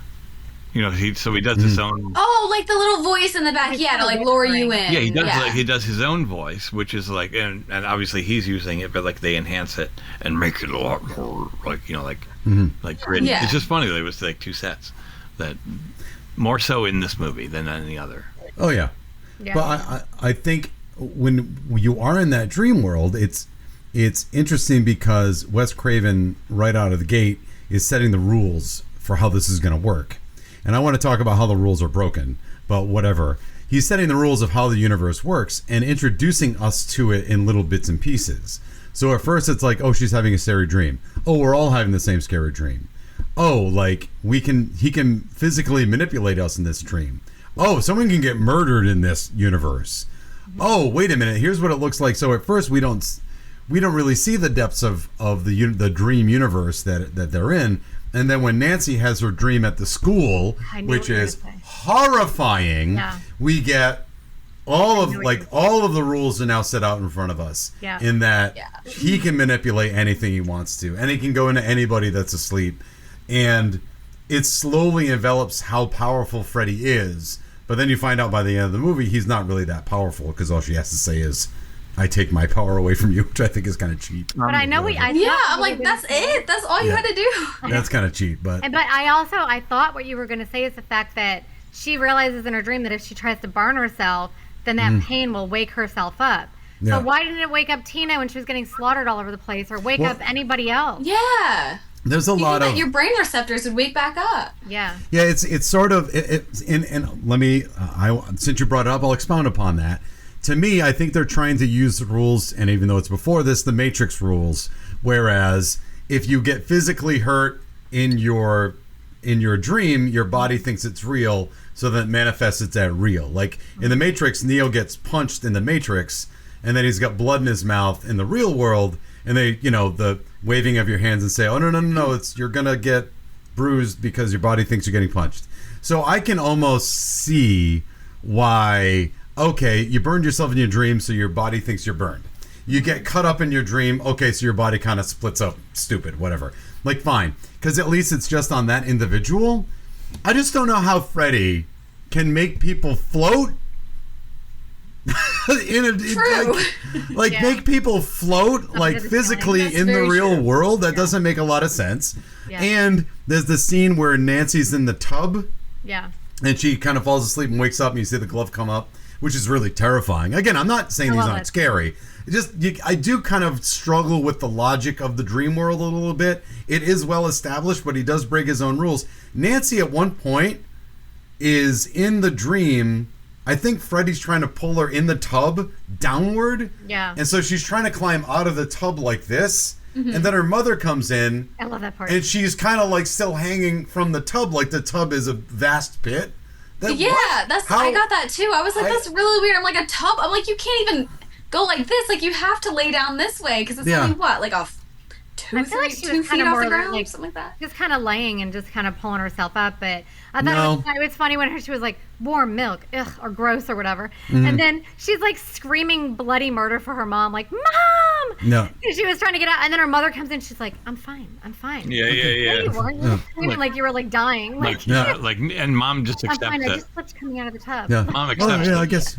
You know, he does his own. Oh, like the little voice in the back, to like lure you in. Yeah, he does. Like, he does his own voice, which is like, and obviously he's using it, but like they enhance it and make it a lot more like, you know, like gritty. Yeah. It's just funny that it was like 2 sets, that more so in this movie than any other. Oh yeah. But I think when you are in that dream world, it's interesting because Wes Craven right out of the gate is setting the rules for how this is going to work. And I want to talk about how the rules are broken, but whatever. He's setting the rules of how the universe works and introducing us to it in little bits and pieces. So at first it's like, oh, she's having a scary dream. Oh, we're all having the same scary dream. Oh, like he can physically manipulate us in this dream. Oh, someone can get murdered in this universe. Oh, wait a minute. Here's what it looks like. So at first we don't really see the depths of the dream universe that they're in. And then when Nancy has her dream at the school, which is horrifying, we get all of the rules are now set out in front of us. Yeah. In that he can manipulate anything he wants to, and he can go into anybody that's asleep, and it slowly envelops how powerful Freddy is. But then you find out by the end of the movie he's not really that powerful, because all she has to say is, I take my power away from you, which I think is kind of cheap. But I know I'm like, that's it. That's all you had to do. That's kind of cheap, but I thought what you were going to say is the fact that she realizes in her dream that if she tries to burn herself, then that pain will wake herself up. Yeah. So why didn't it wake up Tina when she was getting slaughtered all over the place, or wake up anybody else? Yeah. There's a lot of your brain receptors would wake back up. Yeah. Yeah, it's sort of and let me since you brought it up, I'll expound upon that. To me, I think they're trying to use the rules, and even though it's before this, the Matrix rules. Whereas if you get physically hurt in your dream, your body thinks it's real, so that it manifests it's as real. Like in the Matrix, Neo gets punched in the Matrix, and then he's got blood in his mouth in the real world, and they, the waving of your hands and say, oh no, it's you're gonna get bruised because your body thinks you're getting punched. So I can almost see why. Okay, you burned yourself in your dream, so your body thinks you're burned. You get cut up in your dream, okay, so your body kind of splits up, stupid, whatever. Like, fine, because at least it's just on that individual. I just don't know how Freddy can make people float. True. Make people float, like, physically in the real world. That doesn't make a lot of sense. Yeah. And there's the scene where Nancy's in the tub. Yeah. And she kind of falls asleep and wakes up, and you see the glove come up, which is really terrifying. Again, I'm not saying these aren't scary. I do kind of struggle with the logic of the dream world a little bit. It is well established, but he does break his own rules. Nancy, at one point, is in the dream. I think Freddy's trying to pull her in the tub downward. Yeah. And so she's trying to climb out of the tub like this. Mm-hmm. And then her mother comes in. I love that part. And she's kind of like still hanging from the tub, like the tub is a vast pit. I got that too. I was like, that's really weird. I'm like, a tub? I'm like, you can't even go like this. Like, you have to lay down this way, because it's only what, like a 2 feet off the ground, like, something like that. Just kind of laying and just kind of pulling herself up. But I thought it was funny when she was like, warm milk, ugh, or gross or whatever. Mm-hmm. And then she's like screaming bloody murder for her mom, like, Mom, No. She was trying to get out, and then her mother comes in. She's like, "I'm fine. Yeah. You weren't. You were screaming like you were like dying. And mom just I'm accepts fine. it. I just slipped coming out of the tub. Yeah. Mom accepts yeah, it. I guess.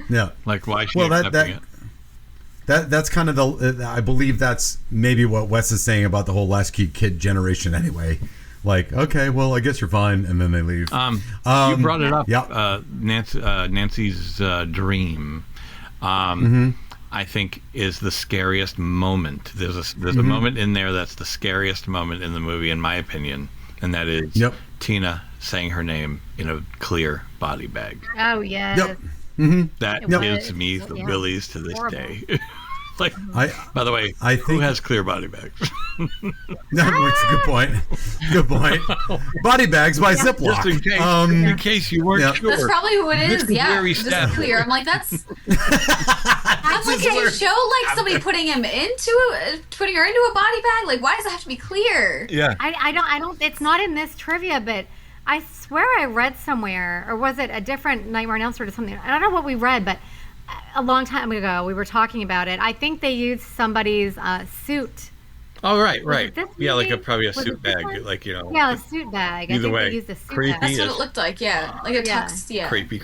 Yeah. Like, why is she accepting it? That's kind of I believe that's maybe what Wes is saying about the whole latchkey kid generation anyway. Like, okay, well, I guess you're fine, and then they leave. You brought it up. Yeah. Nancy's dream. I think is the scariest moment. There's a moment in there that's the scariest moment in the movie, in my opinion, and that is Tina saying her name in a clear body bag. Oh yes. Yep. That gives me the willies to this day. Like, by the way, who has clear body bags? Good point. Good point. Body bags by Ziploc. Just in case you weren't sure. That's probably who it is. Just step. clear. I'm like, that's. I'm like, can you show like somebody putting her into a body bag? Like, why does it have to be clear? Yeah. I don't. It's not in this trivia, but I swear I read somewhere, or was it a different Nightmare on Elm Street or something? I don't know what we read, but a long time ago we were talking about it. I think they used somebody's suit. Oh, right. Yeah, like probably a Was suit it this bag, one? like, Yeah, a suit bag. Either way, they used a suit creepy. bag. That's what it looked like. Yeah, like a tux. Yeah. Creepy.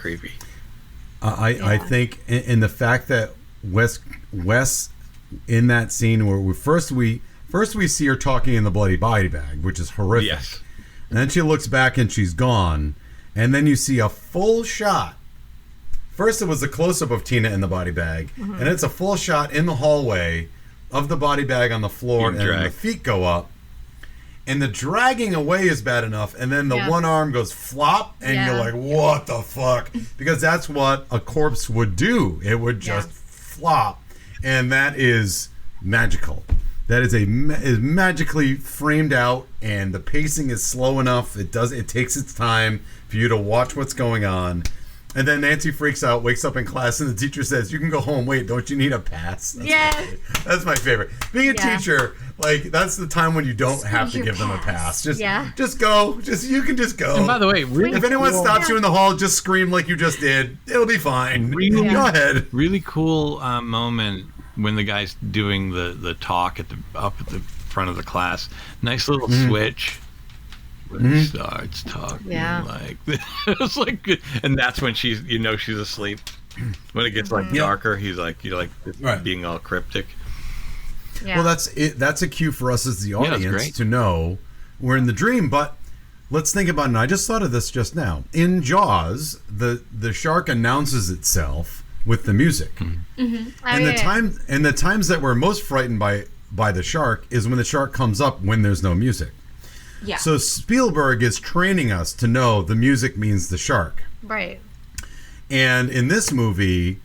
I think in the fact that Wes in that scene where we first see her talking in the bloody body bag, which is horrific. Yes. And then she looks back and she's gone, and then you see a full shot. First, it was a close-up of Tina in the body bag, and it's a full shot in the hallway of the body bag on the floor, and the feet go up. And the dragging away is bad enough, and then the one arm goes flop, and you're like, what the fuck? Because that's what a corpse would do. It would just flop. And that is magical. That is is magically framed out, and the pacing is slow enough. It takes its time for you to watch what's going on. And then Nancy freaks out, wakes up in class, and the teacher says, "You can go home. Wait, don't you need a pass?" That's my favorite. Being a teacher, like, that's the time when you don't have to give them a pass. Just go. You can just go. And by the way, if anyone stops you in the hall, just scream like you just did. It'll be fine. Go ahead. Really cool moment when the guy's doing the talk up at the front of the class. Nice little switch. When he starts talking like this. It's like, and that's when she's asleep. When it gets like darker, he's like, being all cryptic. Yeah. Well, that's it. That's a cue for us as the audience to know we're in the dream. But let's think about it. I just thought of this just now. In Jaws, the shark announces itself with the music. And the times that we're most frightened by the shark is when the shark comes up when there's no music. Yeah. So Spielberg is training us to know the music means the shark. Right. And in this movie,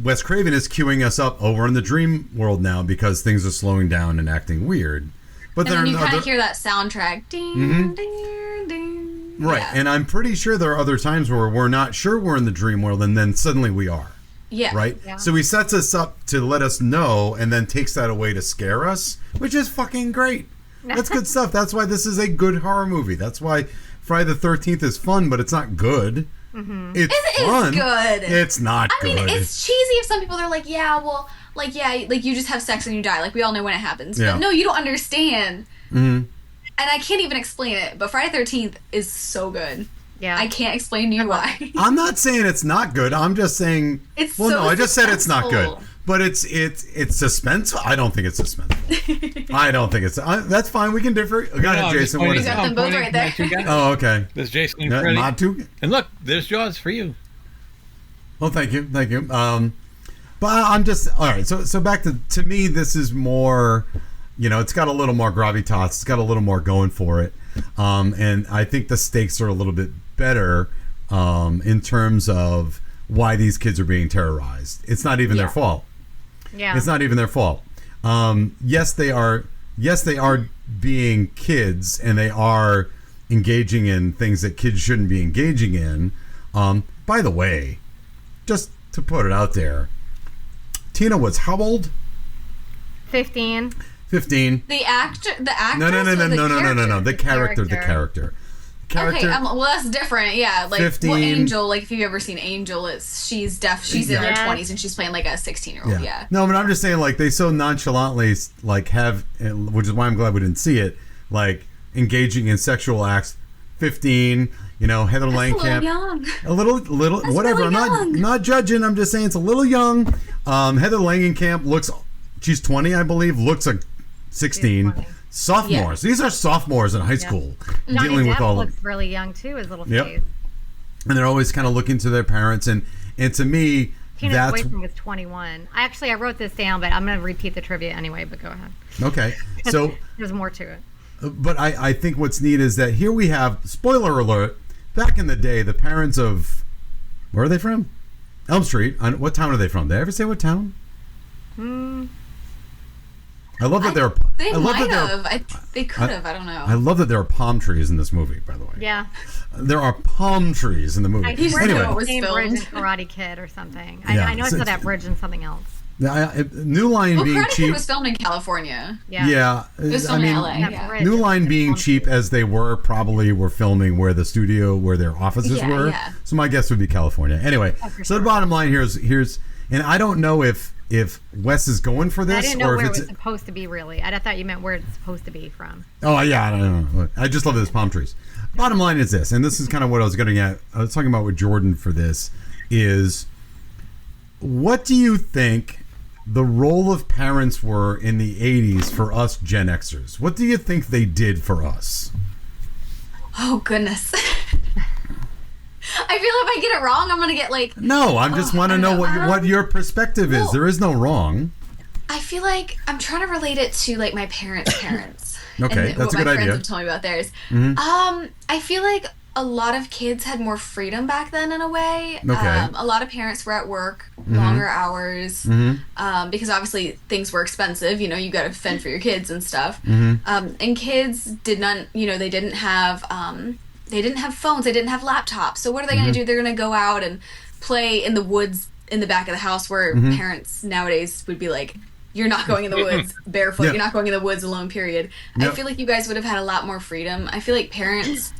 Wes Craven is queuing us up. We're in the dream world now because things are slowing down and acting weird. But then you kind of hear that soundtrack. Ding, ding, ding. Right. Yeah. And I'm pretty sure there are other times where we're not sure we're in the dream world and then suddenly we are. Yeah. Right? Yeah. So he sets us up to let us know and then takes that away to scare us, which is fucking great. That's good stuff. That's why this is a good horror movie. That's why Friday the 13th is fun, but it's not good. It's fun. It's good. It's not good. I mean, it's cheesy if some people are like, like you just have sex and you die. Like, we all know when it happens. Yeah. But no, you don't understand. And I can't even explain it, but Friday the 13th is so good. Yeah. I can't explain to you why. I'm not saying it's not good. I'm just saying... I just said it's not good. But it's suspenseful. I don't think it's suspenseful. I don't think it's... that's fine. We can differ. Go ahead, Jason. What is it? You got them both right there. Oh, okay. There's Jason and Freddy. And look, there's Jaws for you. Well, thank you. But I'm just... All right, so back to me, this is more... it's got a little more gravitas. It's got a little more going for it. And I think the stakes are a little bit better in terms of why these kids are being terrorized. It's not even their fault. Yeah. It's not even their fault. Yes, they are being kids and they are engaging in things that kids shouldn't be engaging in. By the way, just to put it out there, Tina was how old? 15. 15. The actor. No. The character. character. Okay, well that's different. Yeah, like 15. Well, Angel. Like if you've ever seen Angel, she's in her 20s and she's playing like a 16-year-old. Yeah. No, but I'm just saying, like, they so nonchalantly like have, which is why I'm glad we didn't see it, like engaging in sexual acts. 15. Heather Langenkamp. A little That's whatever. Really I'm not judging. I'm just saying it's a little young. Heather Langenkamp looks. She's 20, I believe. Looks like 16. Sophomores. Yeah. These are sophomores in high school dealing with all. Looks really young too. His little face. Yep. And they're always kind of looking to their parents, and to me, Tina's boyfriend was 21. I wrote this down, but I'm going to repeat the trivia anyway. But go ahead. Okay. So there's more to it. But I think what's neat is that here we have, spoiler alert, back in the day, the parents of, where are they from? Elm Street. What town are they from? Did I ever say what town? I love that they might have. They could have. I don't know. I love that there are palm trees in this movie, by the way. Yeah. There are palm trees in the movie. Anyway, it was bridge in Karate Kid or something. I know I saw that bridge in something else. New Line being Karate cheap. Kid was filmed in California. Yeah. It was filmed in LA. Yeah. New Line being cheap as they were, probably were filming where the studio, where their offices were. Yeah. So my guess would be California. Anyway, so the bottom line here is, and I don't know if Wes is going for this, I didn't know or where if it it's was supposed to be. Really, I thought you meant where it's supposed to be from. Oh yeah, I don't know. I just love those palm trees. Bottom line is this, and this is kind of what I was getting at. I was talking about with Jordan for this. Is what do you think the role of parents were in the 80s for us Gen Xers? What do you think they did for us? Oh goodness. I feel if I get it wrong, I'm gonna get like. No, I just want to know what your perspective is. There is no wrong. I feel like I'm trying to relate it to like my parents' parents. Okay, and that's a good idea. What my friends have told me about theirs. Mm-hmm. I feel like a lot of kids had more freedom back then in a way. Okay. A lot of parents were at work longer hours because obviously things were expensive. You got to fend for your kids and stuff. And kids did not. They didn't have. They didn't have phones. They didn't have laptops. So what are they going to do? They're going to go out and play in the woods in the back of the house, where parents nowadays would be like, "You're not going in the woods barefoot. You're not going in the woods alone." Period. I feel like you guys would have had a lot more freedom. I feel like parents.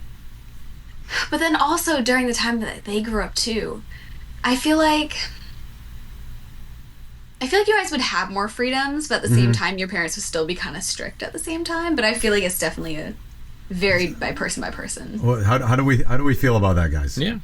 But then also during the time that they grew up too, I feel like you guys would have more freedoms, but at the same time your parents would still be kind of strict at the same time. But I feel like it's definitely varied by person. Well, how do we feel about that, guys? Yeah.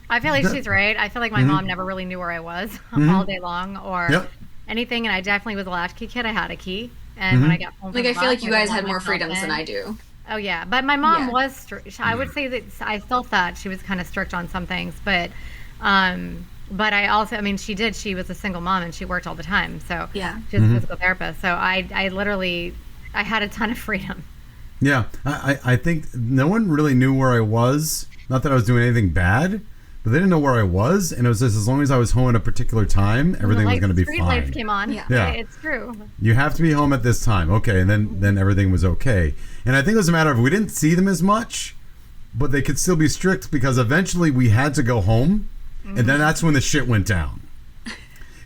I feel like she's right. I feel like my mom never really knew where I was all day long or anything, and I definitely was a latchkey kid. I had a key, and when I got home, I feel like you guys had more freedoms than I do. Oh yeah, but my mom was strict. I would say that I still thought she was kind of strict on some things, but I also, she did. She was a single mom and she worked all the time, so she was a physical therapist. So I literally had a ton of freedom. Yeah, I think no one really knew where I was. Not that I was doing anything bad, but they didn't know where I was, and it was just as long as I was home at a particular time, everything was going to be fine. Street lights came on. Yeah, it's true. You have to be home at this time, okay, and then everything was okay. And I think it was a matter of we didn't see them as much, but they could still be strict because eventually we had to go home, and then that's when the shit went down.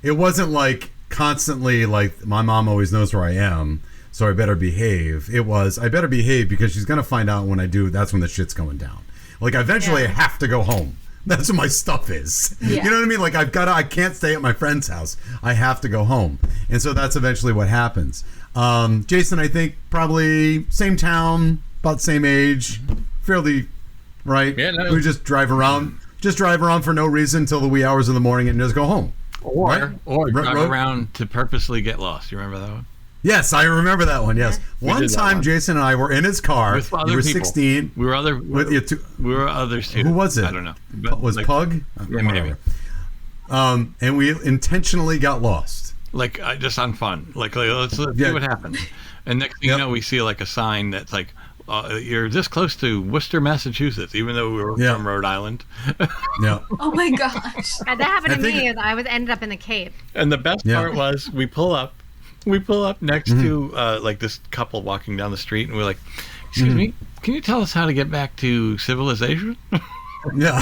It wasn't like constantly like my mom always knows where I am, so I better behave. It was I better behave because she's gonna find out when I do. That's when the shit's going down. Like eventually I have to go home. That's what my stuff is. Yeah. You know what I mean? Like I can't stay at my friend's house. I have to go home. And so that's eventually what happens. Jason, I think probably same town, about the same age, fairly right. Yeah, no. We just drive around for no reason until the wee hours of the morning and just go home. Or drive around to purposely get lost. You remember that one? Yes, I remember that one. Yes, one time Jason and I were in his car. With other we were people. 16. We were others too. Who was it? I don't know. But was Pug? Yeah, maybe. And we intentionally got lost. Like just on fun. Like let's see what happens. And next thing you know, we see like a sign that's like, "You're this close to Worcester, Massachusetts," even though we were from Rhode Island. Yeah. Oh my gosh. That happened to me. I ended up in the Cape. And the best part was we pull up next to like this couple walking down the street, and we're like, "Excuse me, can you tell us how to get back to civilization?" Yeah.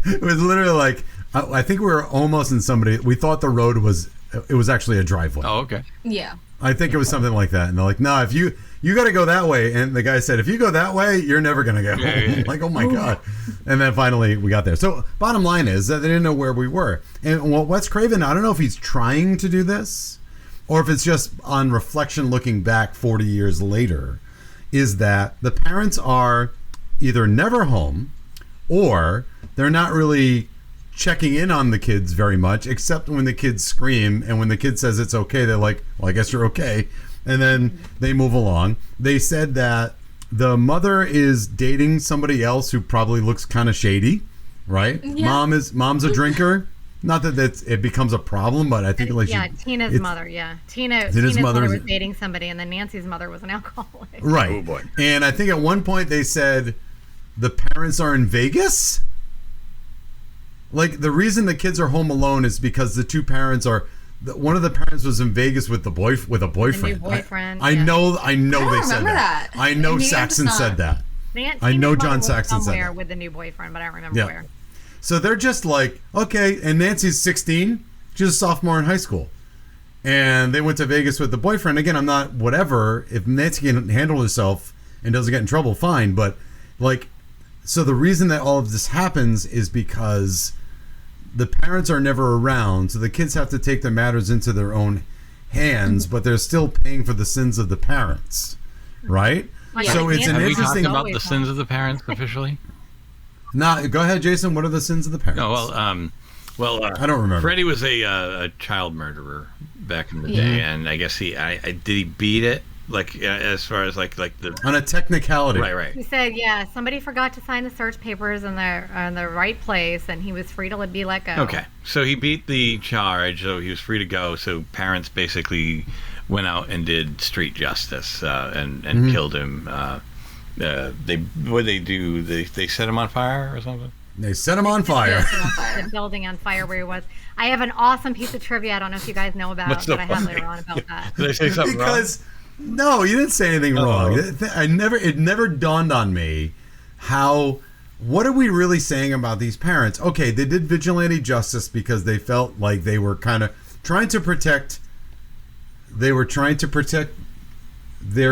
It was literally like I think we were almost in somebody. We thought the road was actually a driveway. Oh, okay. Yeah. I think it was something like that. And they're like, no, if you got to go that way. And the guy said, if you go that way, you're never going to get home. Like, oh my God. And then finally we got there. So bottom line is that they didn't know where we were. And Wes Craven, I don't know if he's trying to do this or if it's just on reflection looking back 40 years later, is that the parents are either never home or they're not really checking in on the kids very much, except when the kids scream, and when the kid says it's okay, they're like, well, I guess you're okay, and then they move along. They said that the mother is dating somebody else who probably looks kind of shady, right? Yeah. Mom's a drinker. Not that it becomes a problem, but I think like Tina's mother, Tina's mother was dating somebody, and then Nancy's mother was an alcoholic. Right. Oh boy. And I think at one point they said the parents are in Vegas. Like, the reason the kids are home alone is because the two parents are. One of the parents was in Vegas with a boyfriend. The new boyfriend. I know they said remember that. I know Maybe I'm Saxon just not- said that. I Tina's know mother John was Saxon said somewhere that. with the new boyfriend, but I don't remember where. So they're just like, okay, and Nancy's 16. She's a sophomore in high school. And they went to Vegas with the boyfriend. Again, I'm not whatever. If Nancy can handle herself and doesn't get in trouble, fine. But, like, so the reason that all of this happens is because the parents are never around, so the kids have to take their matters into their own hands, but they're still paying for the sins of the parents, right? Yeah. So it's an Have we interesting. talked about the sins of the parents officially? Go ahead, Jason. What are the sins of the parents? No, I don't remember. Freddie was a child murderer back in the day, and I guess did he beat it? Like as far as like the on a technicality, right. He said, somebody forgot to sign the search papers in the right place, and he was free to be let go. Okay, so he beat the charge, so he was free to go. So parents basically went out and did street justice and killed him. They do? They set him on fire or something? They set him on fire. The building on fire where he was. I have an awesome piece of trivia. I don't know if you guys know about, What's so but I have funny? later on about that. Did I say something wrong? Because no, you didn't say anything wrong. It never dawned on me what are we really saying about these parents? Okay, they did vigilante justice because they felt like they were kind of trying to protect their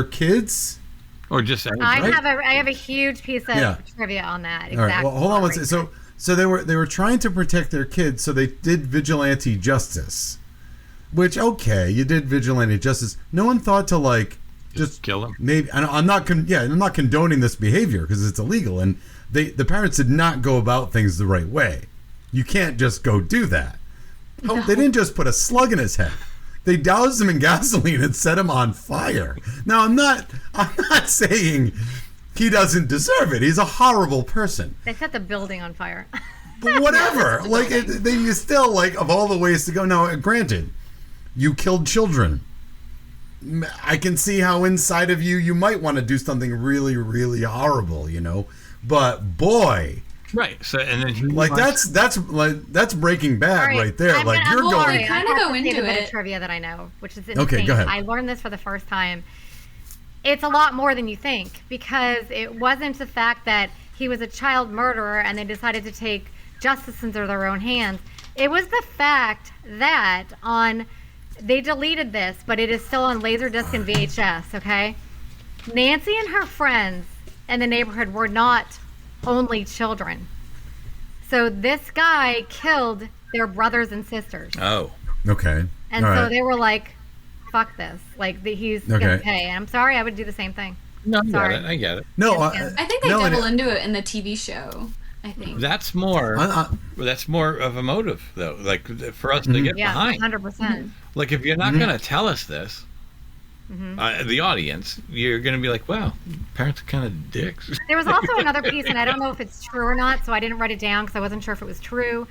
kids. Or just I have a huge piece of trivia on that. Exactly. All right. Well, hold on one second. So they were trying to protect their kids, so they did vigilante justice. Which, okay, you did vigilante justice. No one thought to just kill them. Maybe I'm not condoning this behavior because it's illegal, and the parents did not go about things the right way. You can't just go do that. No. They didn't just put a slug in his head. They doused him in gasoline and set him on fire. Now I'm not saying he doesn't deserve it. He's a horrible person. They set the building on fire. But whatever. You still of all the ways to go. Now, granted, you killed children. I can see how inside of you might want to do something really, really horrible, But boy, right. So and then that's Breaking Bad right there. You're going. I kind of go into a bit of it. trivia that I know, which is insane. Okay, go ahead. I learned this for the first time. It's a lot more than you think, because it wasn't the fact that he was a child murderer and they decided to take justice into their own hands. It was the fact that they deleted this, but it is still on Laserdisc and VHS, okay? Nancy and her friends in the neighborhood were not only children. So this guy killed their brothers and sisters. Oh. Okay. And All so right. they were like, fuck this. He's going to pay. And I'm sorry, I would do the same thing. No, Sorry. I get it. No, I think they double into it in the TV show. I think That's more. That's more of a motive, though. For us to get behind. 100%. Like if you're not going to tell us this, the audience, you're going to be like, "Wow, parents are kind of dicks." There was also another piece, and I don't know if it's true or not, so I didn't write it down because I wasn't sure if it was true.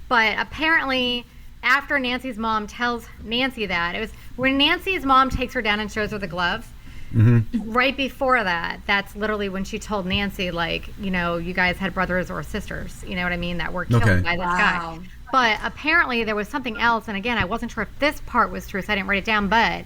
But apparently, after Nancy's mom tells Nancy that, it was when Nancy's mom takes her down and shows her the gloves. Mm-hmm. Right before that, that's literally when she told Nancy, you guys had brothers or sisters, you know what I mean, that were killed by this guy. But apparently there was something else, and again, I wasn't sure if this part was true, so I didn't write it down, but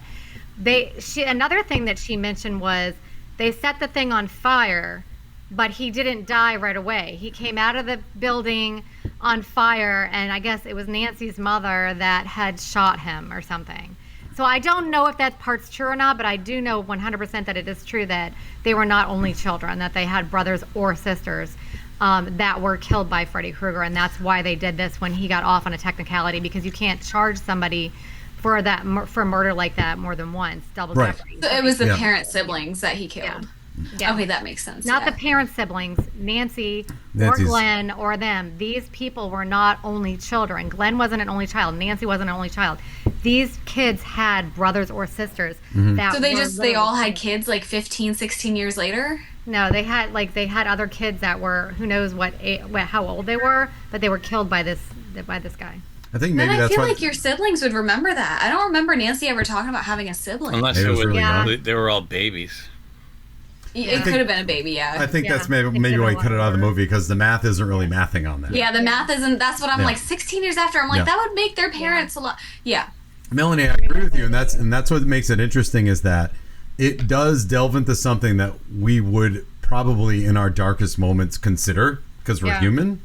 another thing that she mentioned was they set the thing on fire, but he didn't die right away. He came out of the building on fire, and I guess it was Nancy's mother that had shot him or something. So So I don't know if that part's true or not, but I do know 100% that it is true that they were not only children, that they had brothers or sisters that were killed by Freddy Krueger, and that's why they did this when he got off on a technicality, because you can't charge somebody for murder like that more than once. Double jeopardy. So it was the parent siblings that he killed. Yeah. Yeah. Okay, that makes sense. Not the parent siblings, Nancy's or Glenn or them. These people were not only children. Glenn wasn't an only child. Nancy wasn't an only child. These kids had brothers or sisters. That so they all had kids like 15, 16 years later? No, they had other kids that were, who knows how old they were, but they were killed by this guy. I think maybe that's why. I feel like your siblings would remember that. I don't remember Nancy ever talking about having a sibling. Unless it was really they were all babies. It could have been a baby, yeah. I think that's maybe why you cut it out of the movie, because the math isn't really mathing on that. Yeah, the math isn't. That's what I'm like. 16 years after, I'm like, that would make their parents a lot. Yeah. Melanie, I agree with you, and that's what makes it interesting, is that it does delve into something that we would probably in our darkest moments consider, because we're human.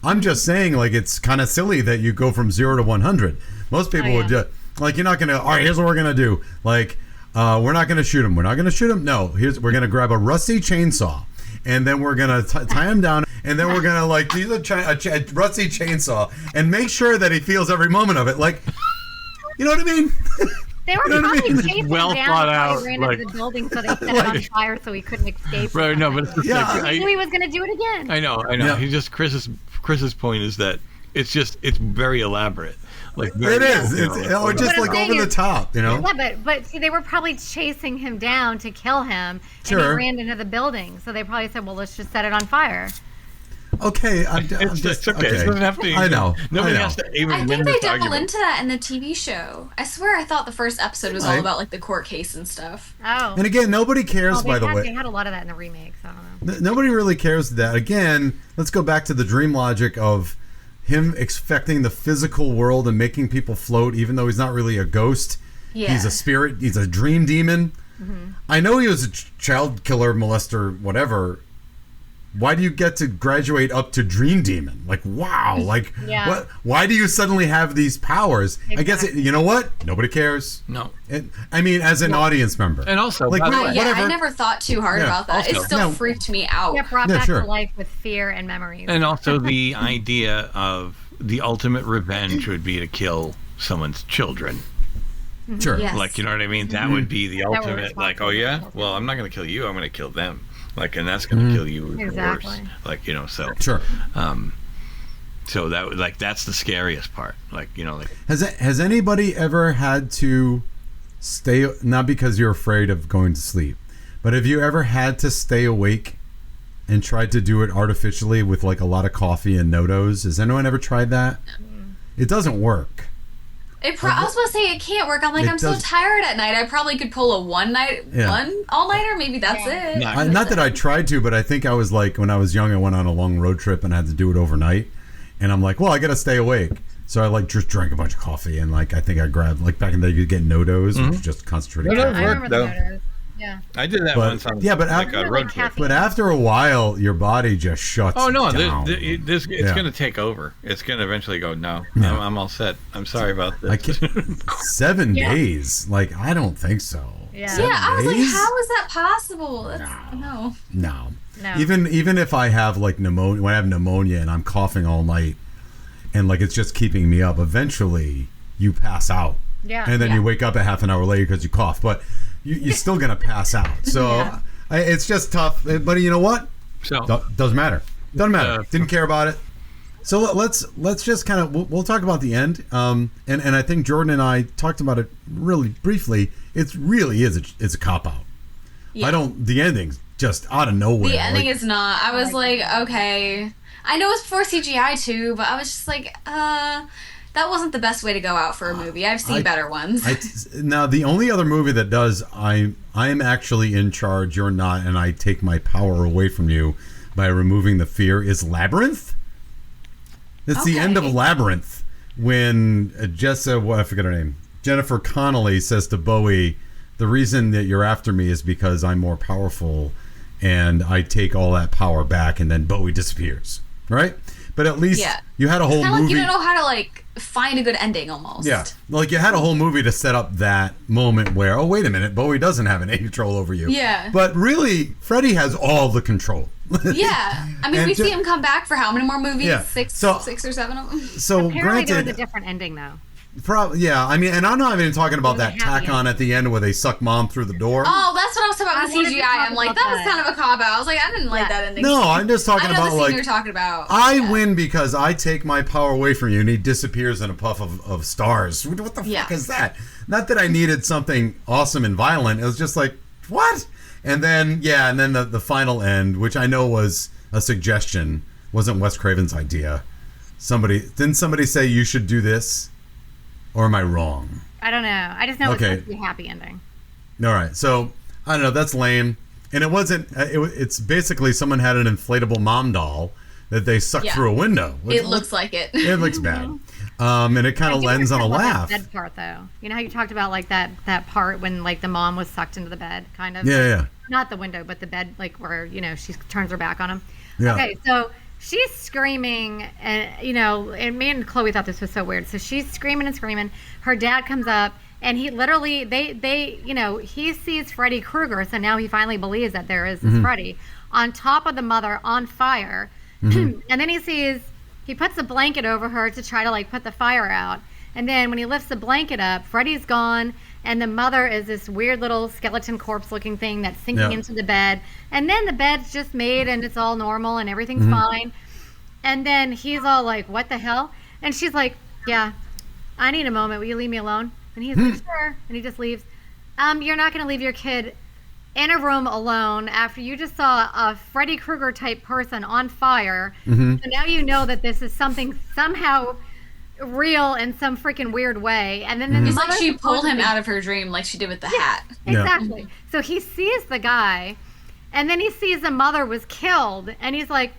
I'm just saying, like, it's kind of silly that you go from 0 to 100. Most people would just, like, you're not gonna. All right, here's what we're gonna do. Like, we're not gonna shoot him. We're not gonna shoot him. No, we're gonna grab a rusty chainsaw, and then we're gonna tie him down, and then we're gonna use a rusty chainsaw and make sure that he feels every moment of it. Like, you know what I mean? They were probably chasing well him down thought while out, he ran into the building, so they set it on fire so he couldn't escape. Right, no, but it's he knew he was going to do it again. I know. Yeah. He just Chris's point is that it's very elaborate. Like it is. It's just like over the top, you know. Yeah, but see, they were probably chasing him down to kill him, and he ran into the building. So they probably said, "Well, let's just set it on fire." Okay, it's just okay. It doesn't have to. I know. Nobody has to even. I think they double into that in the TV show. I swear, I thought the first episode was all about like the court case and stuff. Oh. And again, nobody cares. By the way, they had a lot of that in the remakes. I don't know. Nobody really cares that. Again, let's go back to the dream logic of him affecting the physical world and making people float, even though he's not really a ghost. Yeah. He's a spirit. He's a dream demon. Mm-hmm. I know he was a child killer, molester, whatever. Why do you get to graduate up to dream demon? Like, wow. Like, what? Why do you suddenly have these powers? Exactly. I guess, you know what? Nobody cares. No. I mean, as an audience member. And also, like, I never thought too hard about that. Also, it still freaked me out. Yeah, brought back to life with fear and memories. And also the idea of the ultimate revenge would be to kill someone's children. Sure. Yes. Like, you know what I mean? That would be the ultimate, like, oh yeah? Well, I'm not going to kill you. I'm going to kill them. Like, and that's going to kill you worse. Like, you know, so. Sure. So that, like, that's the scariest part. Like, you know, like. Has anybody ever had to stay, not because you're afraid of going to sleep, but have you ever had to stay awake and tried to do it artificially with like a lot of coffee and no-dos? Has anyone ever tried that? It doesn't work. I was supposed to say it can't work. I'm like, I'm so tired at night. I probably could pull a one all-nighter. Maybe that's it. Not that I tried to, but I think I was like, when I was young, I went on a long road trip and I had to do it overnight. And I'm like, well, I got to stay awake. So I like just drank a bunch of coffee and like, I think I grabbed, like back in the day, you get no-dos, which is just concentrated coffee. I remember the no-dos. Yeah. I did that once on a road trip. But after a while, your body just shuts down. It's going to take over. It's going to eventually go, no. I'm all set. I'm sorry about this. 7 days? Like, I don't think so. Yeah, I was like, how is that possible? No. Even if I have like pneumonia, when I have pneumonia and I'm coughing all night and like it's just keeping me up, eventually you pass out. Yeah. And then you wake up a half an hour later because you cough. But you're still gonna pass out. So it's just tough. But you know what? So doesn't matter. Doesn't matter. Didn't care about it. So let's just kind of we'll talk about the end. And I think Jordan and I talked about it really briefly. It really is it's a cop out. Yeah. The ending's just out of nowhere. The ending is not. I was like, okay. I know it's before CGI too, but I was just like, that wasn't the best way to go out for a movie. I've seen better ones. Now, the only other movie that does, I'm actually in charge, you're not, and I take my power away from you by removing the fear, is Labyrinth. It's the end of Labyrinth when I forget her name, Jennifer Connelly says to Bowie, the reason that you're after me is because I'm more powerful and I take all that power back, and then Bowie disappears, right? but at least you had a whole Kind of movie. like you don't know how to like find a good ending almost. Yeah, like you had a whole movie to set up that moment where, oh wait a minute, Bowie doesn't have any control over you. Yeah. But really, Freddy has all the control. Yeah, I mean, we see him come back for how many more movies? Yeah. Six or seven of them. So Apparently there was a granted, different ending though. yeah. I mean, and I'm not even talking about It was that a happy tack on at the end where they suck mom through the door. Oh, that's what I was talking about with I wanted to CGI. talk I'm like, about that was that. kind of a cop out. I was like, I didn't like that ending. No, I'm just talking I know about the scene like you're talking about. I win because I take my power away from you, and he disappears in a puff of stars. What the fuck is that? Not that I needed something awesome and violent. It was just like, what? And then the final end, which I know was a suggestion, wasn't Wes Craven's idea. Didn't somebody say you should do this, or am I wrong? I don't know. I just know it's supposed to be a happy ending. All right, so I don't know. That's lame, and it wasn't. It's basically someone had an inflatable mom doll that they sucked through a window. It looks like it. It looks bad, and it kind of lends on a laugh. That bed part, though. You know how you talked about like that part when like the mom was sucked into the bed, kind of. Yeah. Not the window, but the bed, like where she turns her back on him. Yeah. Okay, so she's screaming, and and me and Chloe thought this was so weird. So she's screaming and screaming. Her dad comes up, and he literally he sees Freddy Krueger, so now he finally believes that there is this Freddy on top of the mother on fire, and then he puts a blanket over her to try to like put the fire out, and then when he lifts the blanket up, Freddy's gone. And the mother is this weird little skeleton corpse looking thing that's sinking into the bed. And then the bed's just made and it's all normal and everything's fine. And then he's all like, what the hell? And she's like, yeah, I need a moment. Will you leave me alone? And he's like, sure. And he just leaves. You're not going to leave your kid in a room alone after you just saw a Freddy Krueger type person on fire. So now you know that this is something somehow real in some freaking weird way, and then it's like she pulled him out of her dream like she did with the hat. Exactly. So he sees the guy, and then he sees the mother was killed, and he's like,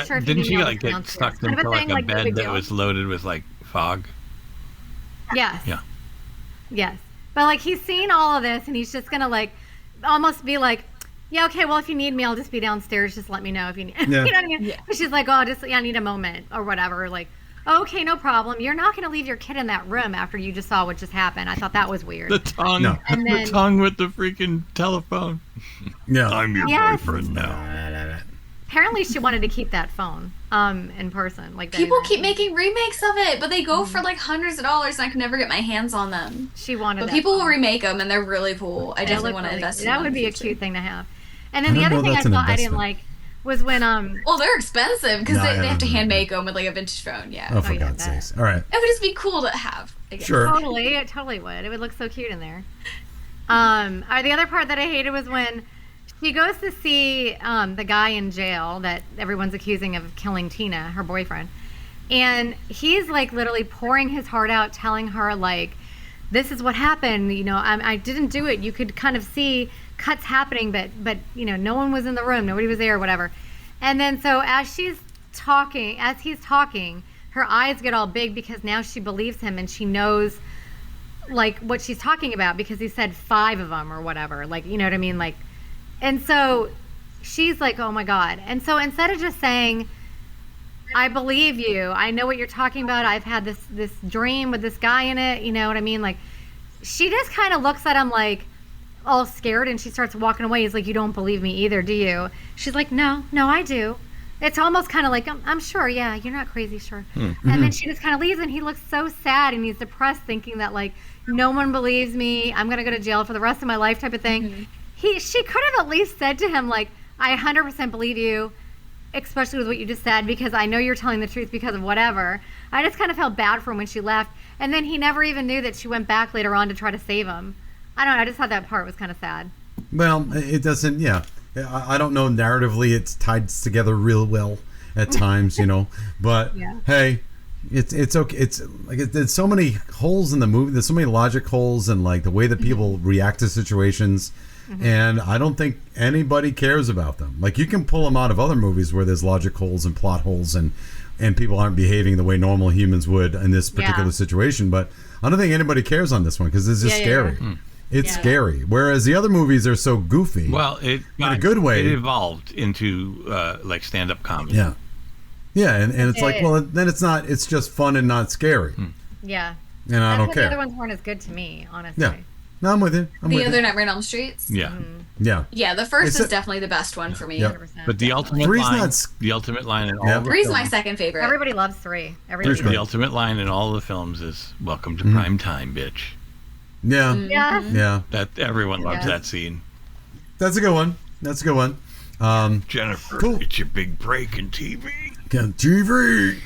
sure. Didn't she like get stuck into like a bed that was loaded with like fog? Yes. Yeah. Yes. But like he's seen all of this, and he's just gonna like almost be like, yeah, okay, well if you need me, I'll just be downstairs. Just let me know if you need. You know what I mean? Yeah. She's like, I need a moment or whatever. Like, okay, no problem. You're not going to leave your kid in that room after you just saw what just happened. I thought that was weird. The tongue. No. And then, the tongue with the freaking telephone. Yeah. I'm your boyfriend now. Apparently she wanted to keep that phone in person. Like people keep making remakes of it, but they go for like hundreds of dollars, and I can never get my hands on them. She wanted But people will remake them, and they're really cool. I definitely want to invest in them. That would be a cute thing to have. And then the other thing I thought I didn't like was when well, they're expensive because they have to hand make them with like a vintage phone. Yeah. Oh, for God's sakes! All right. It would just be cool to have. I guess. Sure. Totally, it totally would. It would look so cute in there. The other part that I hated was when she goes to see the guy in jail that everyone's accusing of killing Tina, her boyfriend, and he's like literally pouring his heart out, telling her like, "This is what happened. I didn't do it. You could kind of see cuts happening, but no one was in the room, nobody was there or whatever." And then so as he's talking, her eyes get all big because now she believes him and she knows like what she's talking about because he said 5 of them or whatever, like, you know what I mean? Like, and so she's like, oh my God. And so instead of just saying, I believe you, I know what you're talking about, I've had this dream with this guy in it, you know what I mean? Like, she just kind of looks at him like all scared, and she starts walking away. He's like, you don't believe me either, do you? She's like, no, I do. It's almost kind of like, I'm sure, yeah, you're not crazy, sure. Mm-hmm. And then she just kind of leaves, and he looks so sad, and he's depressed, thinking that, like, no one believes me, I'm going to go to jail for the rest of my life type of thing. Mm-hmm. She could have at least said to him, like, I 100% believe you, especially with what you just said, because I know you're telling the truth because of whatever. I just kind of felt bad for him when she left, and then he never even knew that she went back later on to try to save him. I don't know, I just thought that part was kind of sad. Well, it doesn't, yeah. I don't know, narratively it's tied together real well at times, but hey, it's okay. It's like there's so many holes in the movie. There's so many logic holes and like the way that people react to situations, and I don't think anybody cares about them. Like you can pull them out of other movies where there's logic holes and plot holes and people aren't behaving the way normal humans would in this particular situation, but I don't think anybody cares on this one because this is scary. It's scary. Whereas the other movies are so goofy. Well, in a good way. It evolved into like stand-up comedy. Yeah. Yeah, and it's like, well, then it's not. It's just fun and not scary. Yeah. And I don't care. The other ones weren't as good to me, honestly. Yeah. No, I'm with you. The other Nightmare on Elm Streets. Yeah. Yeah. Yeah, the first is definitely the best one for me. Yep. 100%. But the ultimate line in all the Three's films, my second favorite. Everybody loves 3. Everybody. the ultimate line in all the films is "Welcome to prime time, bitch." Yeah. Yeah. Yeah. That everyone loves that scene. That's a good one. That's a good one. Jennifer, Cool. it's your big break in TV. TV.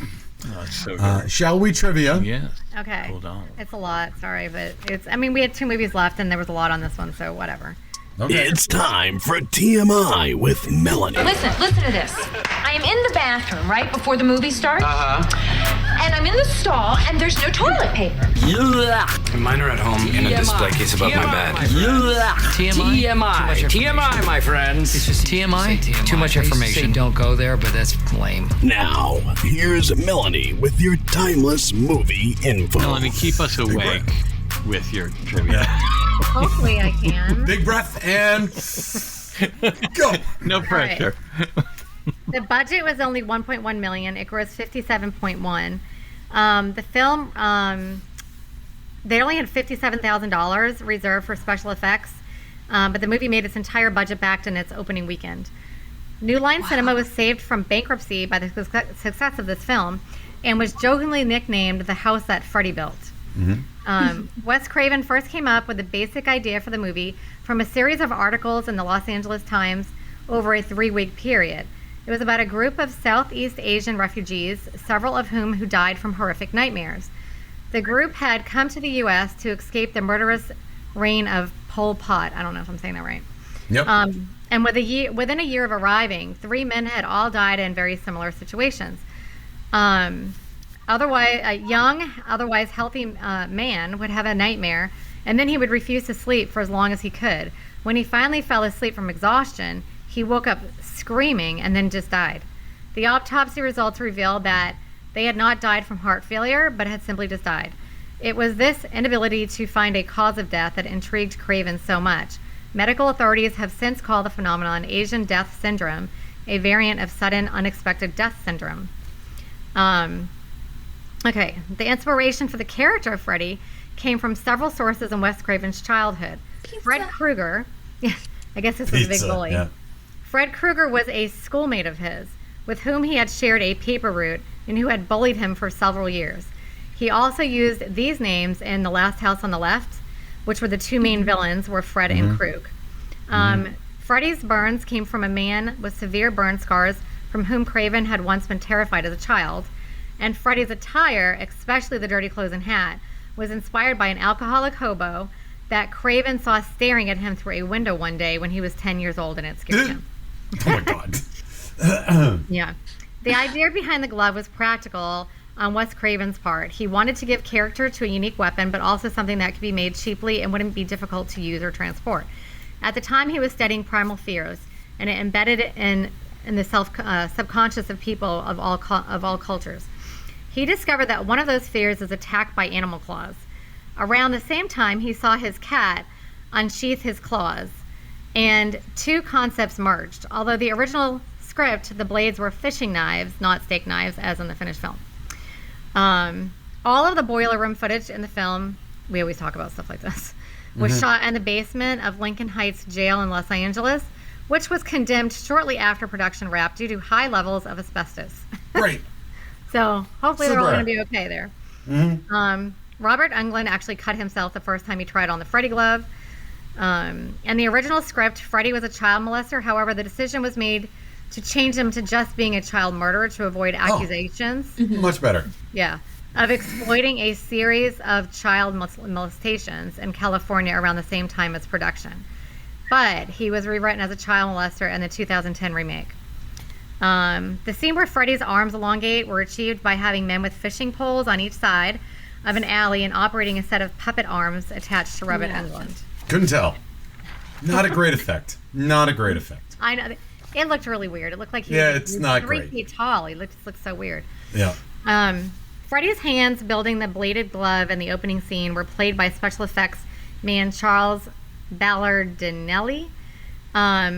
Oh, it's so good. Shall we trivia? Yes. Okay. Hold on. It's a lot. Sorry, but it's. I mean, we had 2 movies left, and there was a lot on this one, so whatever. Okay. It's time for TMI with Melanie. Listen to this. I am in the bathroom right before the movie starts. And I'm in the stall, and there's no toilet paper. Mine are at home in a display case above my bed. TMI, my friends. It's just TMI? Too much information. Don't go there, but that's lame. Now, here's Melanie with your timeless movie info. Melanie, keep us awake with your trivia. Hopefully, I can. Big breath and go. No pressure. The budget was only $1.1 million. It grossed $57.1. The film, they only had $57,000 reserved for special effects, but the movie made its entire budget back in its opening weekend. New Line Cinema was saved from bankruptcy by the success of this film, and was jokingly nicknamed the house that Freddy built. Wes Craven first came up with the basic idea for the movie from a series of articles in the Los Angeles Times over a 3-week period. It was about a group of Southeast Asian refugees, several of whom who died from horrific nightmares. The group had come to the U.S. to escape the murderous reign of Pol Pot. I don't know if I'm saying that right. Yep. And within a year of arriving, 3 men had all died in very similar situations. Otherwise, a young, otherwise healthy man would have a nightmare, and then he would refuse to sleep for as long as he could. When he finally fell asleep from exhaustion, he woke up screaming and then just died. The autopsy results revealed that they had not died from heart failure, but had simply just died. It was this inability to find a cause of death that intrigued Craven so much. Medical authorities have since called the phenomenon Asian death syndrome, a variant of sudden unexpected death syndrome. Okay, the inspiration for the character of Freddy came from several sources in Wes Craven's childhood. Fred Krueger, I guess this was a big bully. Yeah. Fred Krueger was a schoolmate of his, with whom he had shared a paper route and who had bullied him for several years. He also used these names in The Last House on the Left, which were the 2 main villains, were Fred and Krug. Freddy's burns came from a man with severe burn scars from whom Craven had once been terrified as a child. And Freddy's attire, especially the dirty clothes and hat, was inspired by an alcoholic hobo that Craven saw staring at him through a window one day when he was 10 years old, and it scared him. Oh my God. Yeah. The idea behind the glove was practical on Wes Craven's part. He wanted to give character to a unique weapon, but also something that could be made cheaply and wouldn't be difficult to use or transport. At the time, he was studying primal fears, and it embedded in the subconscious of people of all cultures. He discovered that one of those fears is attack by animal claws. Around the same time, he saw his cat unsheath his claws, and 2 concepts merged. Although the original script, the blades were fishing knives, not steak knives, as in the finished film. All of the boiler room footage in the film, we always talk about stuff like this, was shot in the basement of Lincoln Heights Jail in Los Angeles, which was condemned shortly after production wrapped due to high levels of asbestos. Great. So hopefully they're all going to be okay there. Robert Englund actually cut himself the first time he tried on the Freddy glove. In the original script, Freddy was a child molester. However, the decision was made to change him to just being a child murderer to avoid accusations. Much better. Yeah. Of exploiting a series of child molestations in California around the same time as production. But he was rewritten as a child molester in the 2010 remake. The scene where Freddy's arms elongate were achieved by having men with fishing poles on each side of an alley and operating a set of puppet arms attached to Robert Englund. Couldn't tell. Not a great effect. Not a great effect. I know. It looked really weird. It looked like he it's not 3 great. feet tall. He looked so weird. Yeah. Freddy's hands building the bladed glove in the opening scene were played by special effects man Charles Ballardinelli.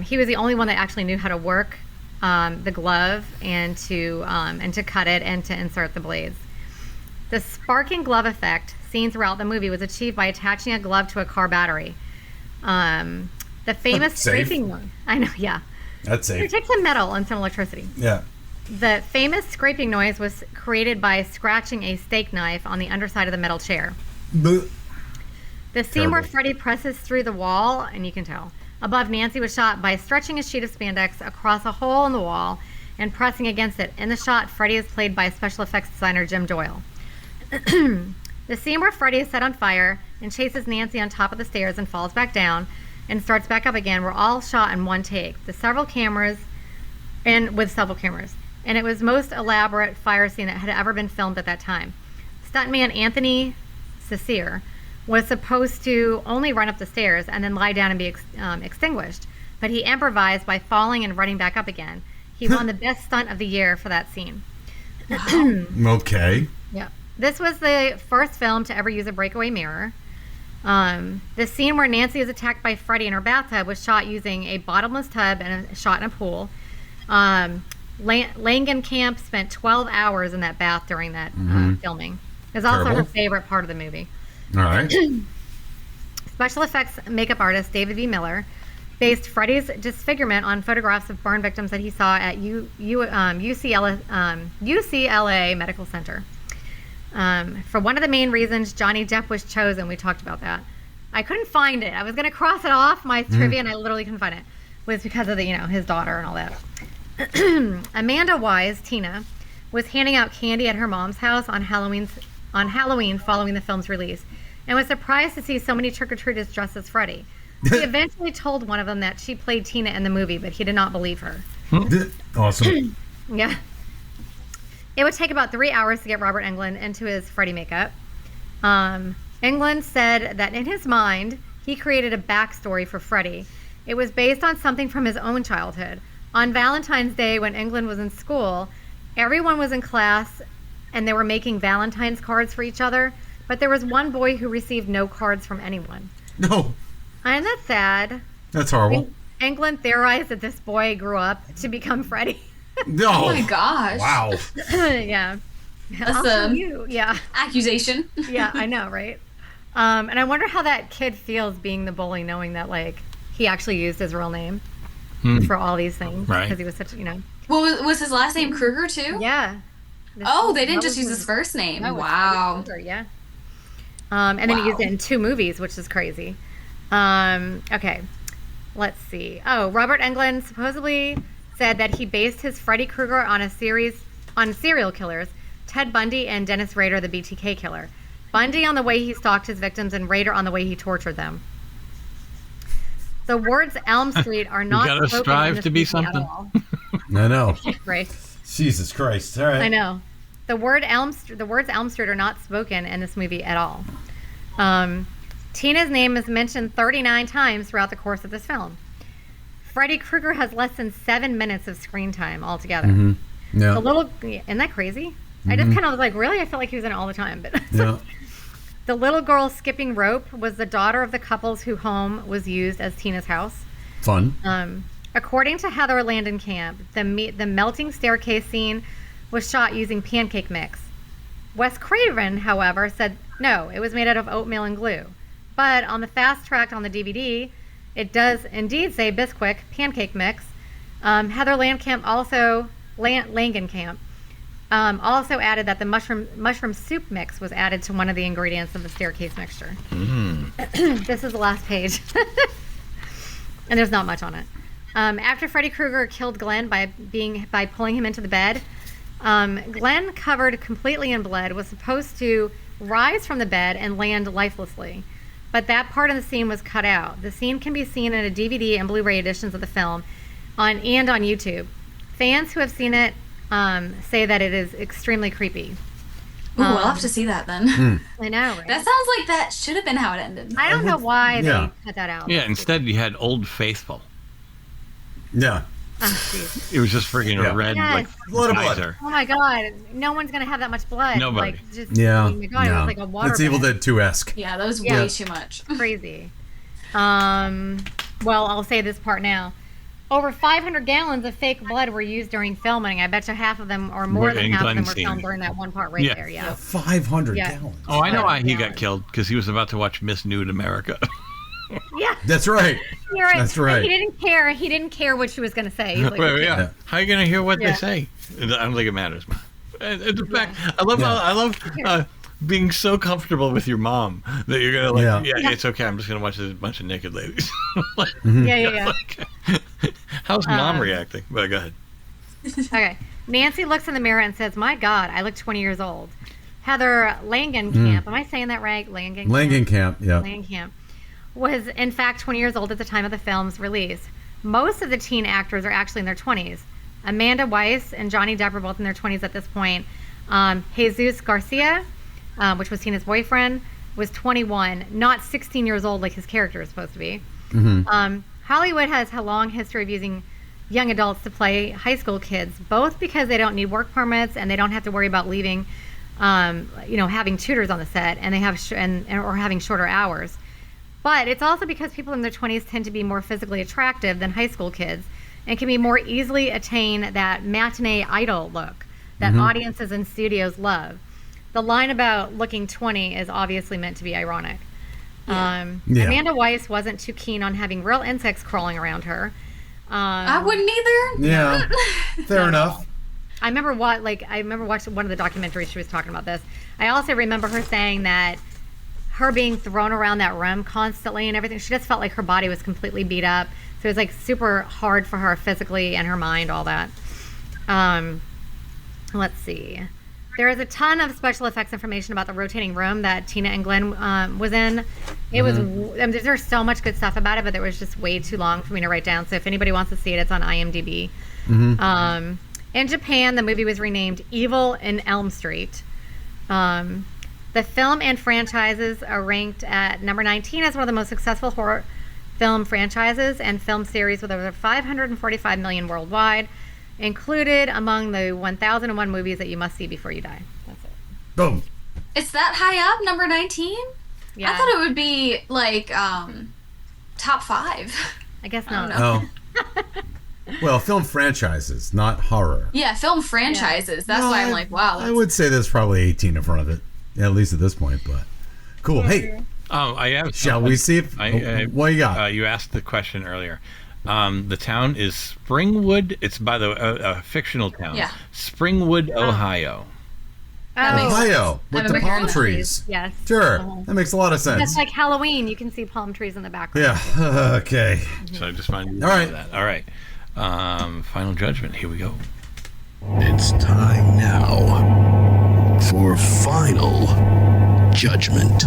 He was the only one that actually knew how to work the glove and to cut it and to insert the blades. The sparking glove effect seen throughout the movie was achieved by attaching a glove to a car battery. The famous scraping noise. I know, yeah. That's safe. It takes some metal and some electricity. Yeah. The famous scraping noise was created by scratching a steak knife on the underside of the metal chair. Bleh. The scene where Freddy presses through the wall, and you can tell, above Nancy was shot by stretching a sheet of spandex across a hole in the wall and pressing against it. In the shot, Freddy is played by special effects designer Jim Doyle. The scene where Freddy is set on fire and chases Nancy on top of the stairs and falls back down and starts back up again were all shot in one take. With several cameras. And it was most elaborate fire scene that had ever been filmed at that time. Stuntman Anthony Cicere was supposed to only run up the stairs and then lie down and be extinguished, but he improvised by falling and running back up again. He won the best stunt of the year for that scene. Okay. Yeah. This was the first film to ever use a breakaway mirror. The scene where Nancy is attacked by Freddy in her bathtub was shot using a bottomless tub and shot in a pool. Langenkamp spent 12 hours in that bath during that filming. It was also her favorite part of the movie. All right. Special effects makeup artist David V. Miller based Freddy's disfigurement on photographs of burn victims that he saw at UCLA Medical Center. For one of the main reasons Johnny Depp was chosen, we talked about that. I couldn't find it. I was going to cross it off my trivia, and I literally couldn't find it. Was because of the his daughter and all that. Amanda Wise, Tina, was handing out candy at her mom's house on Halloween following the film's release, and was surprised to see so many trick-or-treaters dressed as Freddy. She eventually told one of them that she played Tina in the movie, but he did not believe her. Awesome. Yeah. It would take about 3 hours to get Robert Englund into his Freddy makeup. Englund said that in his mind, he created a backstory for Freddy. It was based on something from his own childhood. On Valentine's Day, when Englund was in school, everyone was in class and they were making Valentine's cards for each other, but there was one boy who received no cards from anyone. No. Isn't that sad? That's horrible. Englund theorized that this boy grew up to become Freddy. No. Oh my gosh. Wow. Yeah. That's yeah. accusation. Yeah, I know, right? And I wonder how that kid feels being the bully, knowing that he actually used his real name for all these things, right? Because he was such, Well, was his last name Kruger too? Yeah. They didn't just use his first name. Wow. Kruger, yeah. And then he used it in 2 movies, which is crazy. Okay. Let's see. Oh, Robert Englund supposedly said that he based his Freddy Krueger on serial killers, Ted Bundy and Dennis Rader, the BTK killer. Bundy on the way he stalked his victims, and Rader on the way he tortured them. The words Elm Street are not you gotta strive to be something. I know. Right. Jesus Christ. All right. I know. The words Elm Street are not spoken in this movie at all. Tina's name is mentioned 39 times throughout the course of this film. Freddy Krueger has less than 7 minutes of screen time altogether. Mm-hmm. Yeah. Isn't that crazy? Mm-hmm. I just kind of was like, really? I felt like he was in it all the time. But yeah. The little girl skipping rope was the daughter of the couples whose home was used as Tina's house. Fun. According to Heather Landenkamp, the melting staircase scene was shot using pancake mix. Wes Craven, however, said no, it was made out of oatmeal and glue. But on the fast track on the DVD, it does indeed say Bisquick pancake mix. Heather Langenkamp also added that the mushroom soup mix was added to one of the ingredients of the staircase mixture. This is the last page. And there's not much on it. After Freddy Krueger killed Glenn by pulling him into the bed, Glenn, covered completely in blood, was supposed to rise from the bed and land lifelessly. But that part of the scene was cut out. The scene can be seen in a DVD and Blu-ray editions of the film on YouTube. Fans who have seen it say that it is extremely creepy. Ooh, I'll have to see that then. I know, right? That sounds like that should have been how it ended. I don't know why they cut that out. Yeah, instead you had Old Faithful. Yeah. Oh, it was just freaking red, like blood. Oh my god, no one's gonna have that much blood. Nobody. Oh my god, it was like a water. It's Evil Dead 2-esque. Yeah, that was way too much. Crazy. Well, I'll say this part now. over 500 gallons of fake blood were used during filming. I bet you half of them, or more than half of them, were filmed during that one part right there. Yeah. 500 gallons. Oh, I know why he got killed, because he was about to watch Miss Nude America. Yeah. That's right. You're right. That's right. He didn't care. He didn't care what she was going to say. He's like, yeah. How are you going to hear what they say? I don't think it matters. In fact, I love being so comfortable with your mom that you're gonna it's okay. I'm just gonna watch a bunch of naked ladies. How's mom reacting? But go ahead. Okay. Nancy looks in the mirror and says, "My God, I look 20 years old." Heather Langenkamp, am I saying that right? Langenkamp, yeah. Langenkamp was in fact 20 years old at the time of the film's release. Most of the teen actors are actually in their 20s. Amanda Weiss and Johnny Depp are both in their 20s at this point. Jesus Garcia, which was Tina's boyfriend, was 21, not 16 years old like his character is supposed to be. Hollywood has a long history of using young adults to play high school kids, both because they don't need work permits and they don't have to worry about leaving, having tutors on the set, and they have or having shorter hours. But it's also because people in their 20s tend to be more physically attractive than high school kids, and can be more easily attain that matinee idol look that audiences and studios love. The line about looking 20 is obviously meant to be ironic. Amanda Weiss wasn't too keen on having real insects crawling around her. I wouldn't either. Yeah, fair enough. I remember watching one of the documentaries she was talking about this. I also remember her saying that her being thrown around that room constantly and everything, she just felt like her body was completely beat up. So it was like super hard for her physically and her mind, all that. Let's see. There is a ton of special effects information about the rotating room that Tina and Glenn was in. It was there's so much good stuff about it, but it was just way too long for me to write down. So if anybody wants to see it, it's on IMDb. In Japan, the movie was renamed Evil in Elm Street. The film and franchises are ranked at number 19 as one of the most successful horror film franchises and film series with over 545 million worldwide, included among the 1001 movies that you must see before you die. That's it. Boom. It's that high up, number 19? Yeah. I thought it would be like top 5. I guess not. Oh. Well, film franchises, not horror. Yeah, film franchises. That's why I'm like, wow. I would say there's probably 18 in front of it, at least at this point. But cool. Hey. Oh, I have. Shall we see if what you got? You asked the question earlier. The town is Springwood. It's by a fictional town. Yeah. Springwood, Ohio. Ohio with the palm trees. Yes. Sure. That makes a lot of sense. That's like Halloween. You can see palm trees in the background. Yeah. Okay. So I just wanted to All right. that. All right. Final judgment. Here we go. It's time now for final judgment.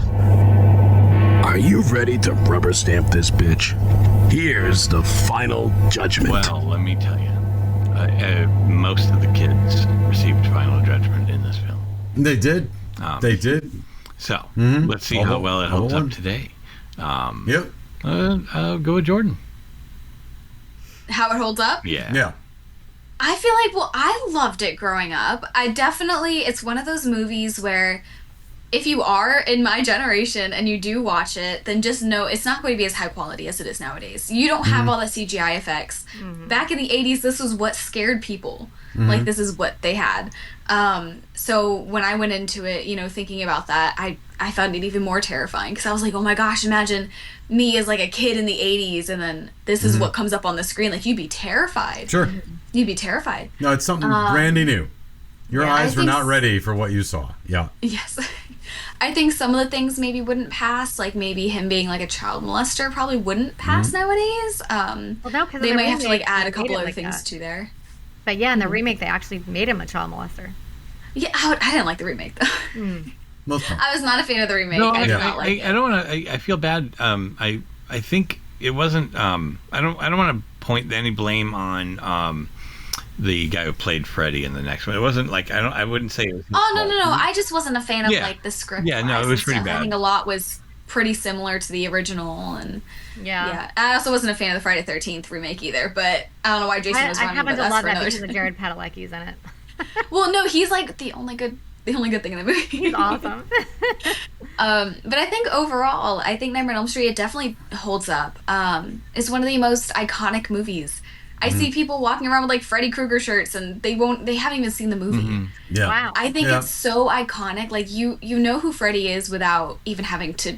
Are you ready to rubber stamp this bitch? Here's the final judgment. Well, let me tell you, most of the kids received final judgment in this film. They did. They did. So let's see how well it holds up today. Yep. I'll go with Jordan. How it holds up? Yeah. I feel like, I loved it growing up. It's one of those movies where if you are in my generation and you do watch it, then just know it's not going to be as high quality as it is nowadays. You don't have all the CGI effects. Back in the 80s, this was what scared people. Like, this is what they had. So when I went into it, thinking about that, I found it even more terrifying because I was like, oh my gosh, imagine me as like a kid in the 80s and then this is what comes up on the screen. Like, you'd be terrified. Sure. You'd be terrified. No, it's something brandy new. Your eyes were not ready for what you saw. Yeah. Yes. I think some of the things maybe wouldn't pass, like maybe him being like a child molester probably wouldn't pass nowadays. Because they might have to like add a couple other things to there. But yeah, in the remake they actually made him a child molester. Yeah, I didn't like the remake though. I was not a fan of the remake. No, I did not like it. I don't want to. I feel bad. I think it wasn't. I don't want to point any blame on the guy who played Freddy in the next one. It wasn't like I wouldn't say it was. Oh no! I just wasn't a fan of like the script. Yeah, no, it was pretty bad. I think a lot was pretty similar to the original, and yeah. I also wasn't a fan of the Friday the 13th remake either. But I don't know why Jason was running. I happen but to love for that because of Jared Padalecki's in it. Well, no, he's like the only good thing in the movie. He's awesome. But I think overall, Nightmare on Elm Street, it definitely holds up. It's one of the most iconic movies I see people walking around with like Freddy Krueger shirts, and they haven't even seen the movie. Yeah. Wow. I think it's so iconic. Like you know who Freddy is without even having to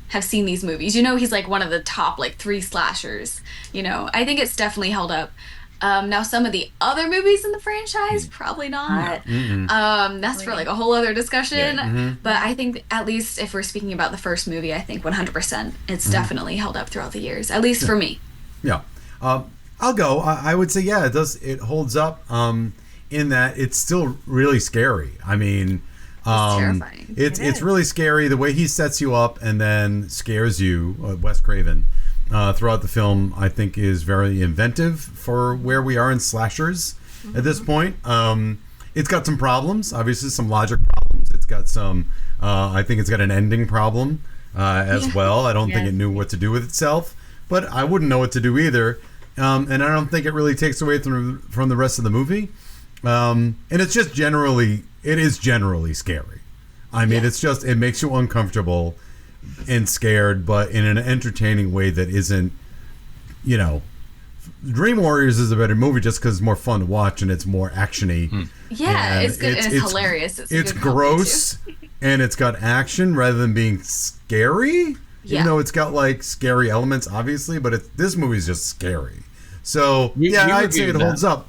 have seen these movies. You know he's like one of the top like 3 slashers. You know, I think it's definitely held up. Now some of the other movies in the franchise, probably not. That's for like a whole other discussion. But I think at least if we're speaking about the first movie, I think 100% it's definitely held up throughout the years, at least for me. Yeah. I'll go. I would say, yeah, it does. It holds up in that it's still really scary. I mean, it's terrifying. It's really scary the way he sets you up and then scares you, Wes Craven. Throughout the film, I think is very inventive for where we are in slashers at this point. It's got some problems, obviously some logic problems. It's got some, I think it's got an ending problem as well. I don't think it knew what to do with itself, but I wouldn't know what to do either. And I don't think it really takes away from the rest of the movie. And it's just generally scary. I mean, it's just, it makes you uncomfortable and scared, but in an entertaining way that isn't, you know, Dream Warriors is a better movie just because it's more fun to watch and it's more actiony. Yeah, it's good. It's hilarious. It's gross and it's got action rather than being scary. Even though it's got like scary elements, obviously, but this movie's just scary. So I'd say it holds up.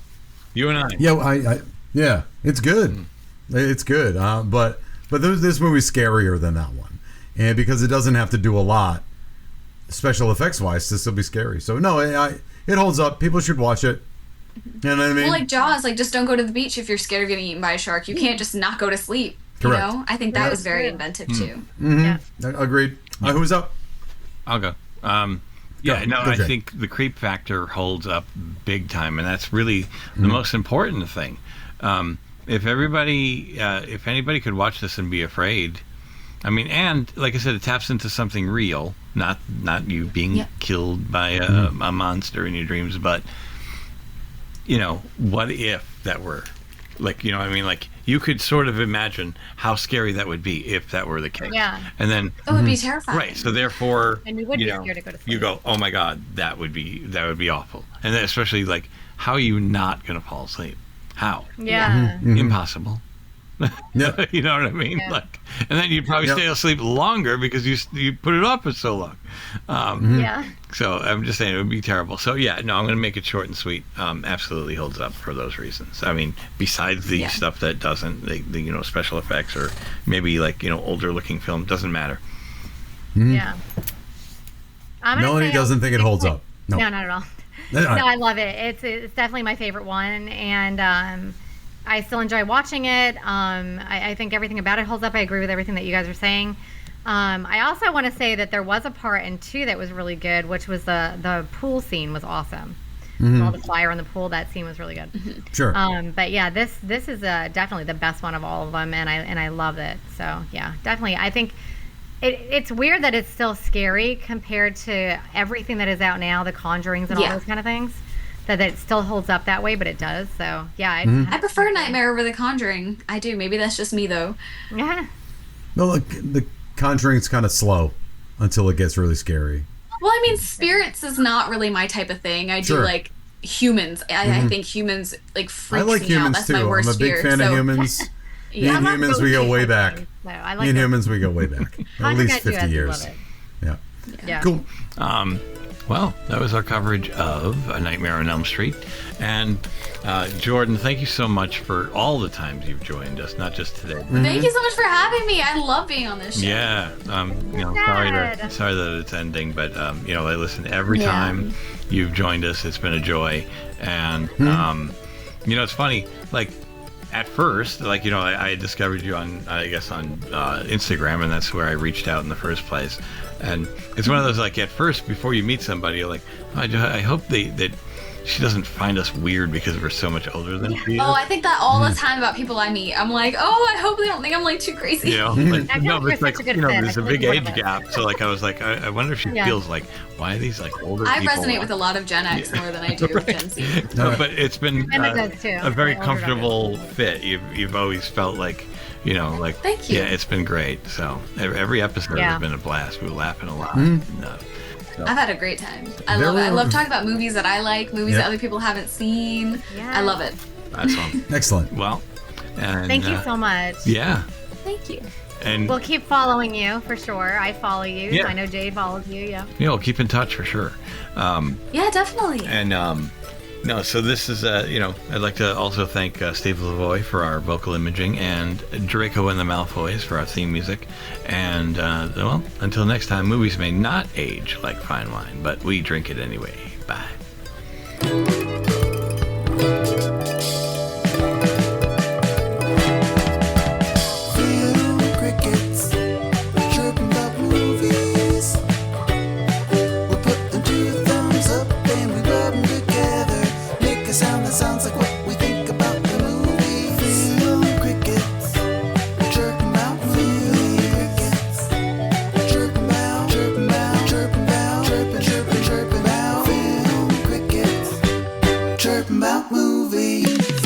You and I. Yeah, it's good. It's good. But this movie's scarier than that one. And because it doesn't have to do a lot, special effects wise, to still be scary. So no, it holds up. People should watch it. You know what I mean? Well, like Jaws, like just don't go to the beach if you're scared of getting eaten by a shark. You can't just not go to sleep. Correct. You know, I think that was very inventive too. Yeah. Agreed. Who's up? I'll go. I think the creep factor holds up big time, and that's really the most important thing. If anybody could watch this and be afraid. I mean, and like I said, it taps into something real, not you being killed by a monster in your dreams, but, you know, what if that were, like, you know what I mean? Like, you could sort of imagine how scary that would be if that were the case. Yeah. And then... It would be terrifying. Right, so therefore, and we would be scared to go to sleep. You go, oh my God, that would be awful. And then especially, like, how are you not going to fall asleep? How? Yeah. Impossible. Yeah. You know what I mean? Yeah. Like, and then you'd probably stay asleep longer because you put it off for so long. So I'm just saying it would be terrible. So I'm going to make it short and sweet. Absolutely holds up for those reasons. I mean, besides the stuff that doesn't, the you know, special effects or maybe like, you know, older looking film, doesn't matter. Yeah. Melanie doesn't think it holds up. No, not at all. No, I love it. It's definitely my favorite one, and I still enjoy watching it. I think everything about it holds up. I agree with everything that you guys are saying. I also want to say that there was a part in 2 that was really good, which was the pool scene was awesome. All the fire in the pool, that scene was really good. Sure. But yeah, this is definitely the best one of all of them, and I love it. So yeah, definitely. I think it's weird that it's still scary compared to everything that is out now, the Conjurings and all those kind of things. That it still holds up that way, but it does. So yeah, I prefer Nightmare over The Conjuring. I do. Maybe that's just me though. Yeah. No, look, The Conjuring's kind of slow until it gets really scary. Well, I mean, spirits is not really my type of thing. I do like humans. I think humans like freak me out. That's too. my worst I'm a big fan of humans. Me and humans, we go way back. Me and humans, we go way back. At least 50 years. Yeah. Cool. Well, that was our coverage of A Nightmare on Elm Street. And Jordan, thank you so much for all the times you've joined us, not just today. Thank you so much for having me. I love being on this show. Yeah. You know, sorry that it's ending, but you know, I listen every time you've joined us. It's been a joy. And you know, it's funny, like at first, like, you know, I discovered you on Instagram, and that's where I reached out in the first place. And it's one of those, like, at first, before you meet somebody, you're like, oh, I hope that she doesn't find us weird because we're so much older than she is. Oh, I think that all the time about people I meet. I'm like, oh, I hope they don't think I'm like too crazy. You know, like, no, but it's like, you know, there's a big age gap. So like, I was like, I wonder if she feels like, why are these like older people? I resonate with a a lot of Gen X more than I do with Gen Z. No, but it's been a very comfortable fit. You've always felt like, you know, like, thank you. Yeah, it's been great. So every episode has been a blast. We were laughing a lot. I've had a great time. I love it. I love talking about movies that I like, movies that other people haven't seen. Yeah. I love it. Excellent. Excellent. Well, and, thank you so much. Yeah. Thank you. And we'll keep following you for sure. I follow you. Yeah. I know Jay follows you. Yeah. Yeah, we'll keep in touch for sure. Yeah, definitely. And no, so this is I'd like to also thank Steve Lavoie for our vocal imaging and Draco and the Malfoys for our theme music. And well, until next time, movies may not age like fine wine, but we drink it anyway. Bye. Sounds like what we think about the movie. Film crickets, chirping about movie crickets, chirping about, chirping about, chirping about, chirping, chirping, chirping about film crickets, chirping about movies.